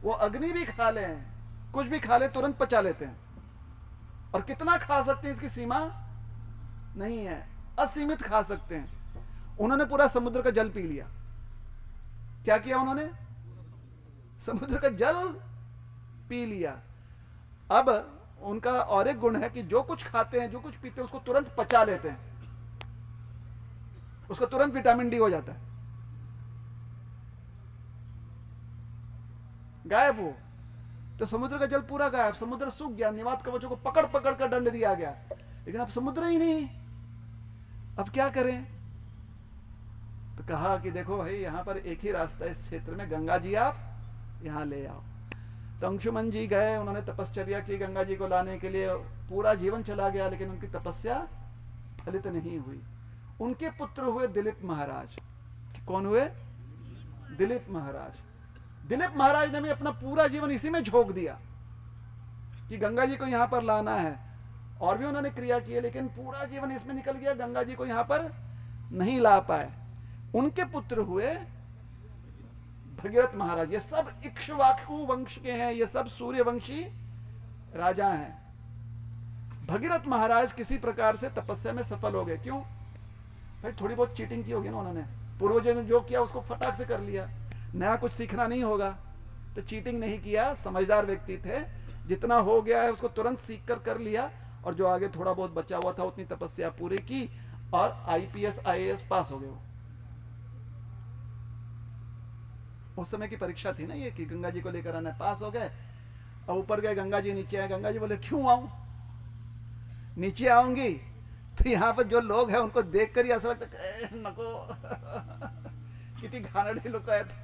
वो अग्नि भी खा लें, कुछ भी खा लें, तुरंत पचा लेते हैं। और कितना खा सकते हैं इसकी सीमा नहीं है, असीमित खा सकते हैं। उन्होंने पूरा समुद्र का जल पी लिया। क्या किया उन्होंने? समुद्र का जल पी लिया। अब उनका और एक गुण है कि जो कुछ खाते हैं, जो कुछ पीते हैं, उसको तुरंत पचा लेते हैं, उसका तुरंत विटामिन डी हो जाता है, गायब हो। तो समुद्र का जल पूरा गायब, समुद्र सूख गया। निवात कवचों को पकड़ पकड़ कर दंड दिया गया, लेकिन अब समुद्र ही नहीं। अब क्या करें? तो कहा कि देखो भाई, यहां पर एक ही रास्ता है इस क्षेत्र में, गंगा जी आप यहां ले आओ। तो अंशुमन जी गए, उन्होंने तपश्चर्या की गंगा जी को लाने के लिए। पूरा जीवन चला गया, लेकिन उनकी तपस्या फलित नहीं हुई। उनके पुत्र हुए दिलीप महाराज। कौन हुए? दिलीप महाराज। दिलीप महाराज ने भी अपना पूरा जीवन इसी में झोंक दिया कि गंगा जी को यहां पर लाना है। और भी उन्होंने क्रिया की है, लेकिन पूरा जीवन इसमें निकल गया, गंगा जी को यहां पर नहीं ला पाए। उनके पुत्र हुए भगीरथ महाराज। ये सब इक्ष्वाकु वंश के हैं, ये सब सूर्यवंशी राजा हैं। भगीरथ महाराज किसी प्रकार से तपस्या में सफल हो गए। क्यों भाई? थोड़ी बहुत चीटिंग की होगी ना उन्होंने, पूर्वजों ने जो किया उसको फटाक से कर लिया, नया कुछ सीखना नहीं होगा, तो चीटिंग नहीं किया, समझदार व्यक्ति थे। जितना हो गया है उसको तुरंत सीख कर लिया, और जो आगे थोड़ा बहुत बचा हुआ था उतनी तपस्या पूरी की, और आईपीएस आईएएस पास हो गए वो। उस समय की परीक्षा थी ना ये, कि गंगा जी को लेकर आना, पास हो गए। और ऊपर गए, गंगा जी नीचे आए। गंगा जी बोले क्यों आऊं? नीचे आऊंगी तो यहाँ पर जो लोग हैं उनको देखकर ही ऐसा लगता है नको कितनी घानड़ी लोग आए थे।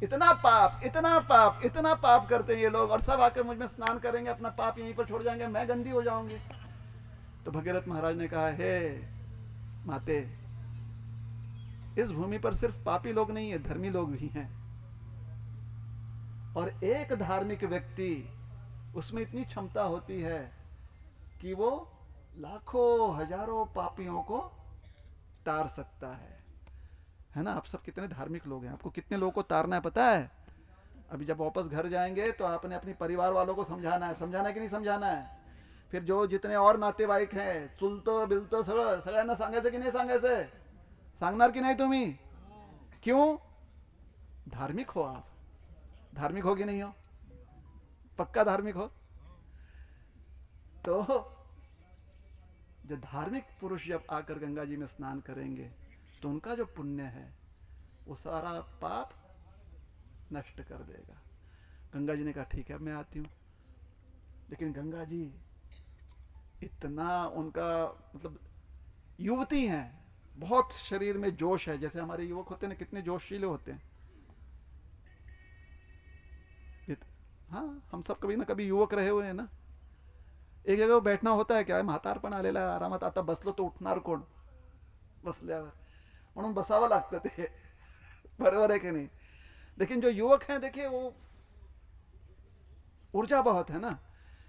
इतना पाप, इतना पाप, इतना पाप करते हैं ये लोग, और सब आकर मुझ में स्नान करेंगे, अपना पाप यहीं पर छोड़ जाएंगे, मैं गंदी हो जाऊंगी। तो भगीरथ महाराज ने कहा, हे माते, इस भूमि पर सिर्फ पापी लोग नहीं है, धर्मी लोग भी हैं। और एक धार्मिक व्यक्ति, उसमें इतनी क्षमता होती है कि वो लाखों हजारों पापियों को तार सकता है ना। आप सब कितने धार्मिक लोग हैं, आपको कितने लोगों को तारना है पता है? अभी जब वापस घर जाएंगे तो आपने अपने परिवार वालों को समझाना है कि नहीं समझाना है? फिर जो जितने और नातेवाईक हैं, चुलतो बिलतो सगळ्यांना सांगायचं की नाही सांगायचं? सांगणार की नाही तुम्ही? क्यों? धार्मिक हो आप, धार्मिक हो कि नहीं हो? पक्का धार्मिक हो। तो जो धार्मिक पुरुष जब आकर गंगा जी में स्नान करेंगे तो उनका जो पुण्य है वो सारा पाप नष्ट कर देगा। गंगा जी ने कहा ठीक है मैं आती हूँ। लेकिन गंगा जी इतना उनका मतलब युवती हैं, बहुत शरीर में जोश है, जैसे हमारे युवक होते हैं ना, कितने जोशीले होते हैं। हाँ, हम सब कभी ना कभी युवक रहे हुए हैं ना। एक जगह बैठना होता है, क्या आहे म्हातारपण आलेलं आहे आरामात, आता बसलो तो उठणार कोण बसल्यावर, म्हणून बसावं लागतं ते, बरोबर है कि नहीं? लेकिन जो युवक हैं देखिए वो ऊर्जा बहुत है ना।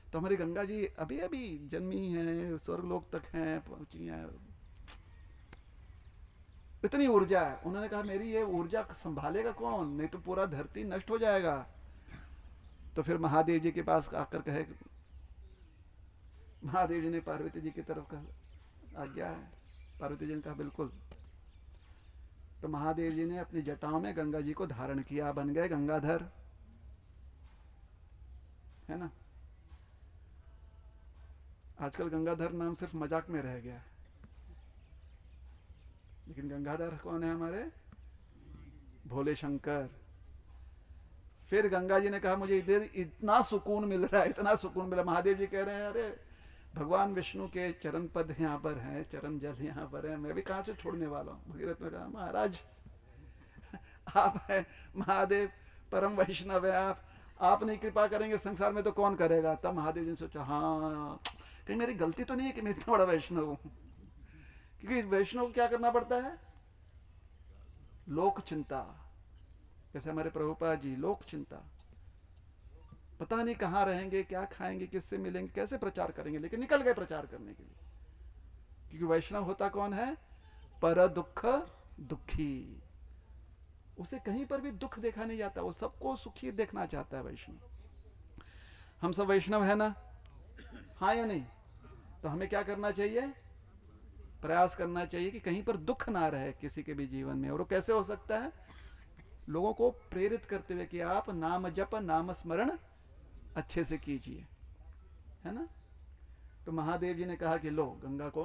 तो हमारी गंगा जी अभी अभी जन्मी हैं, स्वर्गलोक तक हैं, पहुंची हैं, इतनी ऊर्जा है। उन्होंने कहा मेरी ये ऊर्जा संभालेगा कौन, नहीं तो पूरा धरती नष्ट हो जाएगा। तो फिर महादेव जी के पास आकर कहे, महादेव जी ने पार्वती जी की तरफ कहा आज्ञा है। पार्वती जी ने कहा बिल्कुल। तो महादेव जी ने अपनी जटाओं में गंगा जी को धारण किया, बन गए गंगाधर, है ना। आजकल गंगाधर नाम सिर्फ मजाक में रह गया, लेकिन गंगाधर कौन है? हमारे भोले शंकर। फिर गंगा जी ने कहा मुझे इधर इतना सुकून मिल रहा है, इतना सुकून मिला। महादेव जी कह रहे हैं अरे भगवान विष्णु के चरण पद यहाँ पर हैं, चरण जल यहाँ पर है, मैं भी कहाँ से छोड़ने वाला हूँ। भगीरथ ने कहा महाराज आप हैं महादेव, परम वैष्णव है आप नहीं कृपा करेंगे संसार में तो कौन करेगा। तब महादेव जी ने सोचा हाँ कहीं मेरी गलती तो नहीं है कि मैं इतना बड़ा वैष्णव हूँ। क्योंकि वैष्णव को क्या करना पड़ता है? लोक चिंता। जैसे हमारे प्रभुपाद जी, लोक चिंता, पता नहीं कहाँ रहेंगे, क्या खाएंगे, किससे मिलेंगे, कैसे प्रचार करेंगे, लेकिन निकल गए प्रचार करने के लिए। क्योंकि वैष्णव होता कौन है? पर दुख दुखी। उसे कहीं पर भी दुख देखा नहीं जाता, वो सबको सुखी देखना चाहता है वैष्णव। हम सब वैष्णव है ना, हाँ या नहीं? तो हमें क्या करना चाहिए? प्रयास करना चाहिए कि कहीं पर दुख ना रहे किसी के भी जीवन में। और वो कैसे हो सकता है? लोगों को प्रेरित करते हुए कि आप नाम जप, नाम स्मरण अच्छे से कीजिए, है ना। तो महादेव जी ने कहा कि लो, गंगा को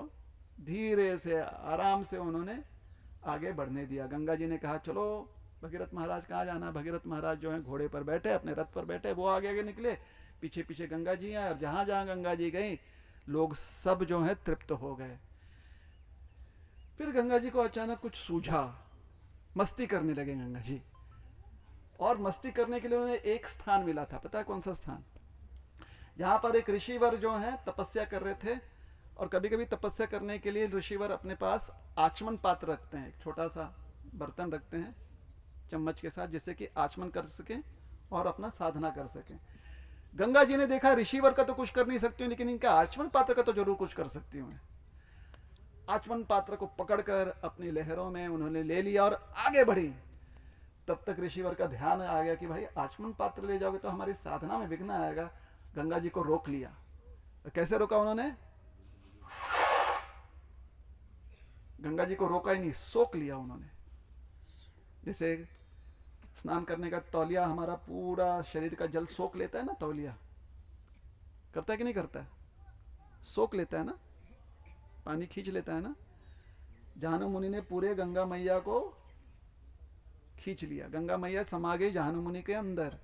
धीरे से आराम से उन्होंने आगे बढ़ने दिया। गंगा जी ने कहा चलो भगीरथ महाराज कहाँ जाना। भगीरथ महाराज जो है घोड़े पर बैठे, अपने रथ पर बैठे, वो आगे आगे निकले, पीछे पीछे गंगा जी आए। और जहां जहां गंगा जी गई लोग सब जो है तृप्त हो गए। फिर गंगा जी को अचानक कुछ सूझा, मस्ती करने लगे गंगा जी। और मस्ती करने के लिए उन्हें एक स्थान मिला था, पता है कौन सा स्थान? जहां पर एक ऋषिवर जो है तपस्या कर रहे थे। और कभी कभी तपस्या करने के लिए ऋषिवर अपने पास आचमन पात्र रखते हैं, एक छोटा सा बर्तन रखते हैं चम्मच के साथ, जिससे कि आचमन कर सके और अपना साधना कर सके। गंगा जी ने देखा ऋषिवर का तो कुछ कर नहीं सकती हूँ, लेकिन इनका आचमन पात्र का तो जरूर कुछ कर सकती हूँ। आचमन पात्र को पकड़कर अपनी लहरों में उन्होंने ले लिया और आगे बढ़ी। तब तक ऋषिवर का ध्यान आ गया कि भाई आचमन पात्र ले जाओगे तो हमारी साधना में विघ्न आएगा। गंगा जी को रोक लिया। तो कैसे रोका उन्होंने? गंगा जी को रोका ही नहीं, सोख लिया उन्होंने। जैसे स्नान करने का तौलिया हमारा पूरा शरीर का जल सोख लेता है ना, तौलिया करता है कि नहीं करता है? सोख लेता है ना, पानी खींच लेता है ना। जाहनु मुनि ने पूरे गंगा मैया को खींच लिया। गंगा मैया समा गई जाहनु मुनि के अंदर।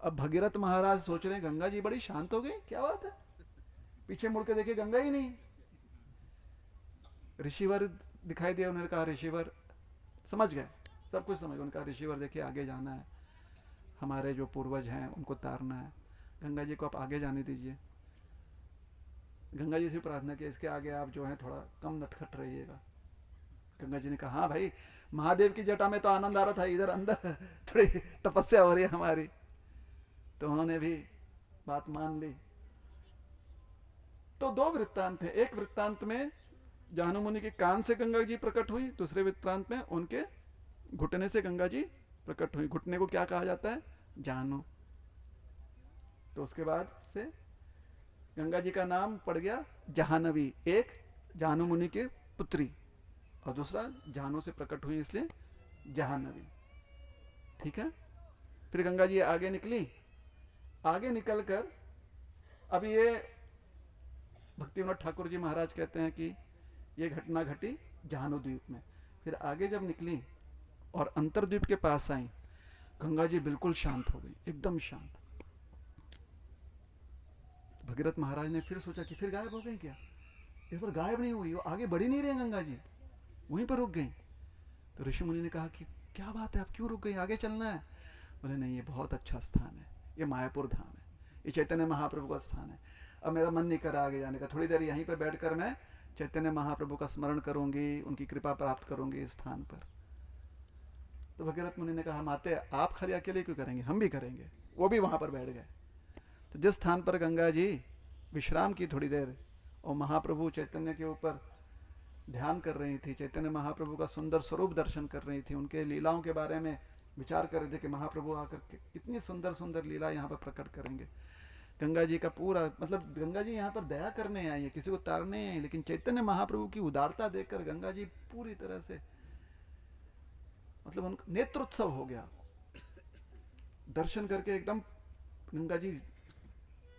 अब भगीरथ महाराज सोच रहे हैं गंगा जी बड़ी शांत हो गई, क्या बात है? पीछे मुड़ के देखे गंगा ही नहीं। ऋषिवर दिखाई दिया। उन्होंने कहा ऋषिवर, समझ गए, सब कुछ समझ गए। उनका ऋषिवर देखिए आगे जाना है, हमारे जो पूर्वज हैं उनको तारना है, गंगा जी को आप आगे जाने दीजिए। गंगा जी से प्रार्थना की इसके आगे आप जो है थोड़ा कम नटखट रहिएगा। गंगा जी ने कहा हाँ भाई, महादेव की जटा में तो आनंद आ रहा था, इधर अंदर थोड़ी तपस्या हो रही है हमारी। तो उन्होंने भी बात मान ली। तो दो वृत्तांत हैं। एक वृत्तांत में जाहनु मुनि के कान से गंगा जी प्रकट हुई, दूसरे वृत्तांत में उनके घुटने से गंगा जी प्रकट हुई। घुटने को क्या कहा जाता है? जाहनु। तो उसके बाद से गंगा जी का नाम पड़ गया जाह्नवी। एक जाहनु मुनि के पुत्री और दूसरा जाहनु से प्रकट हुई इसलिए जाह्नवी। ठीक है। फिर गंगा जी आगे निकली। आगे निकलकर अब ये भक्ति विनोद ठाकुर जी महाराज कहते हैं कि ये घटना घटी जाहनु द्वीप में। फिर आगे जब निकली और अंतरद्वीप के पास आई, गंगा जी बिल्कुल शांत हो गई, एकदम शांत। भगीरथ महाराज ने फिर सोचा कि फिर गायब हो गई क्या? इस पर गायब नहीं हुई, वो आगे बढ़ी नहीं रही गंगा जी, वहीं पर रुक गई। तो ऋषि मुनि ने कहा कि क्या बात है, आप क्यों रुक गई, आगे चलना है? बोले नहीं, ये बहुत अच्छा स्थान है, ये मायापुर धाम है, ये चैतन्य महाप्रभु का स्थान है। अब मेरा मन नहीं कर रहा आगे जाने का, थोड़ी देर यहीं पर बैठकर मैं चैतन्य महाप्रभु का स्मरण करूंगी, उनकी कृपा प्राप्त करूंगी इस स्थान पर। तो भगीरथ मुनि ने कहा माते आप खाली अकेले क्यों करेंगे, हम भी करेंगे। वो भी वहां पर बैठ गए। तो जिस स्थान पर गंगा जी विश्राम की थोड़ी देर और महाप्रभु चैतन्य के ऊपर ध्यान कर रही थी, चैतन्य महाप्रभु का सुंदर स्वरूप दर्शन कर रही थी, उनके लीलाओं के बारे में विचार कर रहे थे कि महाप्रभु आकर के कितनी सुंदर सुंदर लीला यहाँ पर प्रकट करेंगे। गंगा जी का पूरा मतलब गंगा जी यहाँ पर दया करने आई है, किसी को तारने आई, लेकिन चैतन्य महाप्रभु की उदारता देखकर गंगा जी पूरी तरह से मतलब उनका नेत्रोत्सव हो गया। दर्शन करके एकदम गंगा जी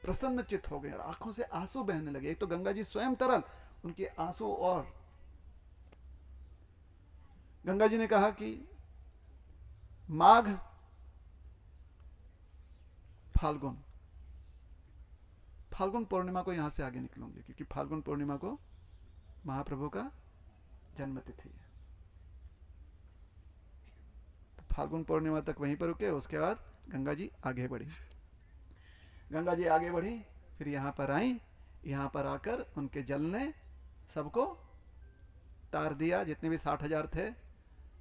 प्रसन्न चित्त हो गए और आंखों से आंसू बहने लगे। एक तो गंगा जी स्वयं तरल, उनके आंसू और। गंगा जी ने कहा कि माघ फाल्गुन पूर्णिमा को यहां से आगे निकलूंगी, क्योंकि फाल्गुन पूर्णिमा को महाप्रभु का जन्म तिथि है। तो फाल्गुन पूर्णिमा तक वहीं पर रुके, उसके बाद गंगा जी आगे बढ़ी। गंगा जी आगे बढ़ी, फिर यहां पर आई। यहां पर आकर उनके जल ने सबको तार दिया, जितने भी 60,000 थे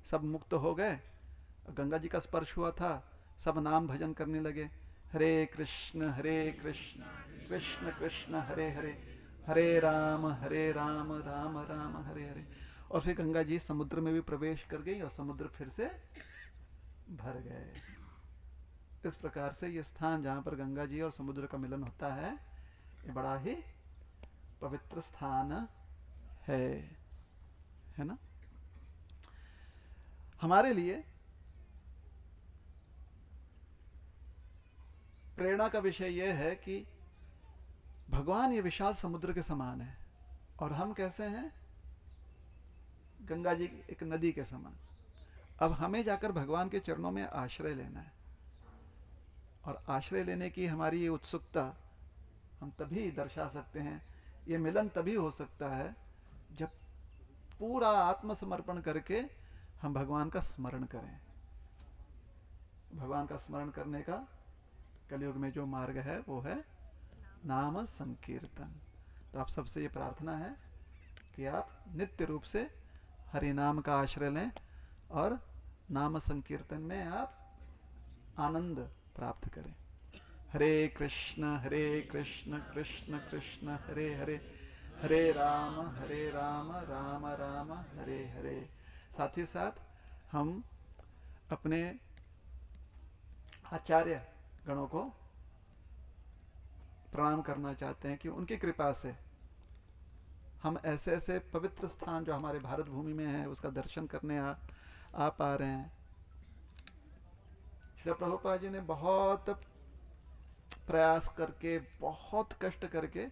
सब मुक्त हो गए। गंगा जी का स्पर्श हुआ था, सब नाम भजन करने लगे, हरे कृष्ण कृष्ण कृष्ण हरे हरे, हरे राम राम राम हरे हरे। और फिर गंगा जी समुद्र में भी प्रवेश कर गई और समुद्र फिर से भर गए। इस प्रकार से ये स्थान जहां पर गंगा जी और समुद्र का मिलन होता है, ये बड़ा ही पवित्र स्थान है ना। हमारे लिए प्रेरणा का विषय यह है कि भगवान ये विशाल समुद्र के समान है और हम कैसे हैं? गंगा जी एक नदी के समान। अब हमें जाकर भगवान के चरणों में आश्रय लेना है, और आश्रय लेने की हमारी ये उत्सुकता हम तभी दर्शा सकते हैं, ये मिलन तभी हो सकता है जब पूरा आत्मसमर्पण करके हम भगवान का स्मरण करें। भगवान का स्मरण करने का कलयुग में जो मार्ग है वो है नाम संकीर्तन। तो आप सबसे ये प्रार्थना है कि आप नित्य रूप से हरि नाम का आश्रय लें और नाम संकीर्तन में आप आनंद प्राप्त करें। हरे कृष्ण कृष्ण कृष्ण हरे हरे, हरे राम राम राम हरे हरे। साथ ही साथ हम अपने आचार्य गणों को प्रणाम करना चाहते हैं कि उनकी कृपा से हम ऐसे ऐसे पवित्र स्थान जो हमारे भारत भूमि में है उसका दर्शन करने आ पा रहे हैं। श्री प्रभुपाद जी ने बहुत प्रयास करके, बहुत कष्ट करके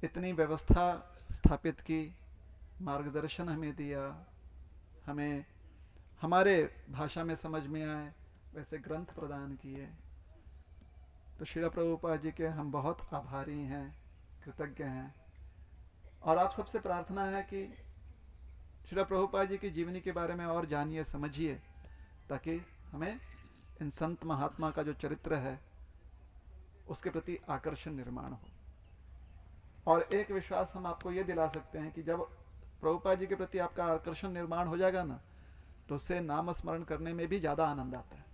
इतनी व्यवस्था स्थापित की, मार्गदर्शन हमें दिया, हमें हमारे भाषा में समझ में आए वैसे ग्रंथ प्रदान किए। तो श्री प्रभुपाद जी के हम बहुत आभारी हैं, कृतज्ञ हैं। और आप सबसे प्रार्थना है कि श्री प्रभुपाद जी की जीवनी के बारे में और जानिए, समझिए, ताकि हमें इन संत महात्मा का जो चरित्र है उसके प्रति आकर्षण निर्माण हो। और एक विश्वास हम आपको ये दिला सकते हैं कि जब प्रभुपाद जी के प्रति आपका आकर्षण निर्माण हो जाएगा ना, तो उससे नाम स्मरण करने में भी ज़्यादा आनंद आता है।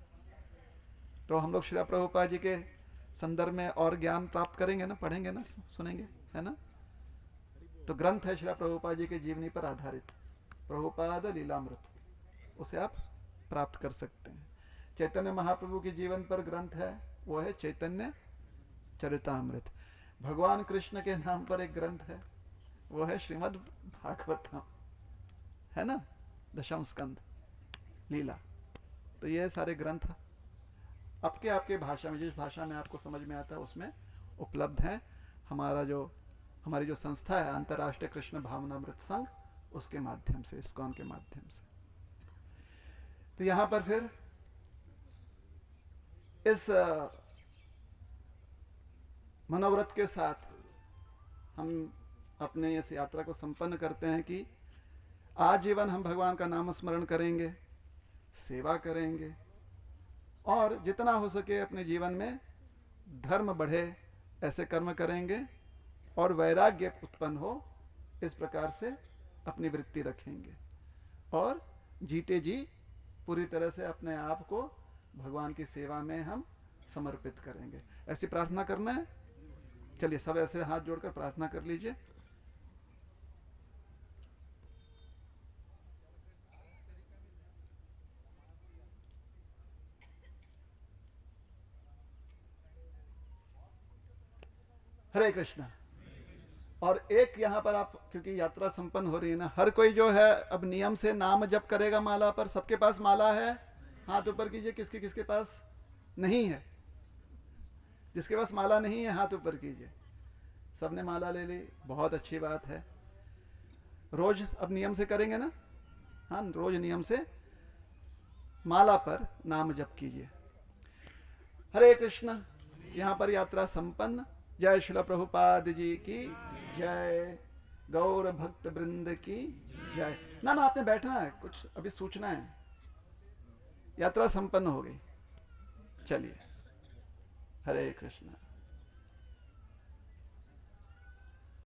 तो हम लोग श्री प्रभुपाद जी के संदर्भ में और ज्ञान प्राप्त करेंगे ना, पढ़ेंगे ना, सुनेंगे, है ना। तो ग्रंथ है श्रील प्रभुपाद जी की जीवनी पर आधारित, प्रभुपाद लीलामृत, उसे आप प्राप्त कर सकते हैं। चैतन्य महाप्रभु के जीवन पर ग्रंथ है, वो है चैतन्य चरितामृत। भगवान कृष्ण के नाम पर एक ग्रंथ है, वो है श्रीमद् भागवतम, है ना, दशम स्कंद लीला। तो ये सारे ग्रंथ आपके आपके भाषा में, जिस भाषा में आपको समझ में आता है उसमें उपलब्ध हैं। हमारी जो संस्था है अंतर्राष्ट्रीय कृष्ण भावनामृत संघ, उसके माध्यम से, इस्कॉन के माध्यम से। तो यहां पर फिर इस मनोव्रत के साथ हम अपने इस यात्रा को संपन्न करते हैं कि आजीवन हम भगवान का नाम स्मरण करेंगे, सेवा करेंगे और जितना हो सके अपने जीवन में धर्म बढ़े ऐसे कर्म करेंगे और वैराग्य उत्पन्न हो इस प्रकार से अपनी वृत्ति रखेंगे और जीते जी पूरी तरह से अपने आप को भगवान की सेवा में हम समर्पित करेंगे। ऐसी प्रार्थना करना है। चलिए सब ऐसे हाथ जोड़कर प्रार्थना कर लीजिए। हरे कृष्णा। और एक यहां पर आप, क्योंकि यात्रा संपन्न हो रही है ना, हर कोई जो है अब नियम से नाम जप करेगा माला पर। सबके पास माला है, हाथ ऊपर कीजिए। किसके किसके पास नहीं है? जिसके पास माला नहीं है हाथ ऊपर कीजिए। सबने माला ले ली, बहुत अच्छी बात है। रोज अब नियम से करेंगे ना, हाँ, रोज नियम से माला पर नाम जप कीजिए। हरे कृष्ण। यहां पर यात्रा संपन्न। जय श्रील प्रभुपाद जी की जय, गौर भक्त वृंद की जय। ना आपने बैठना है, कुछ अभी सूचना है। यात्रा संपन्न हो गई। चलिए, हरे कृष्ण।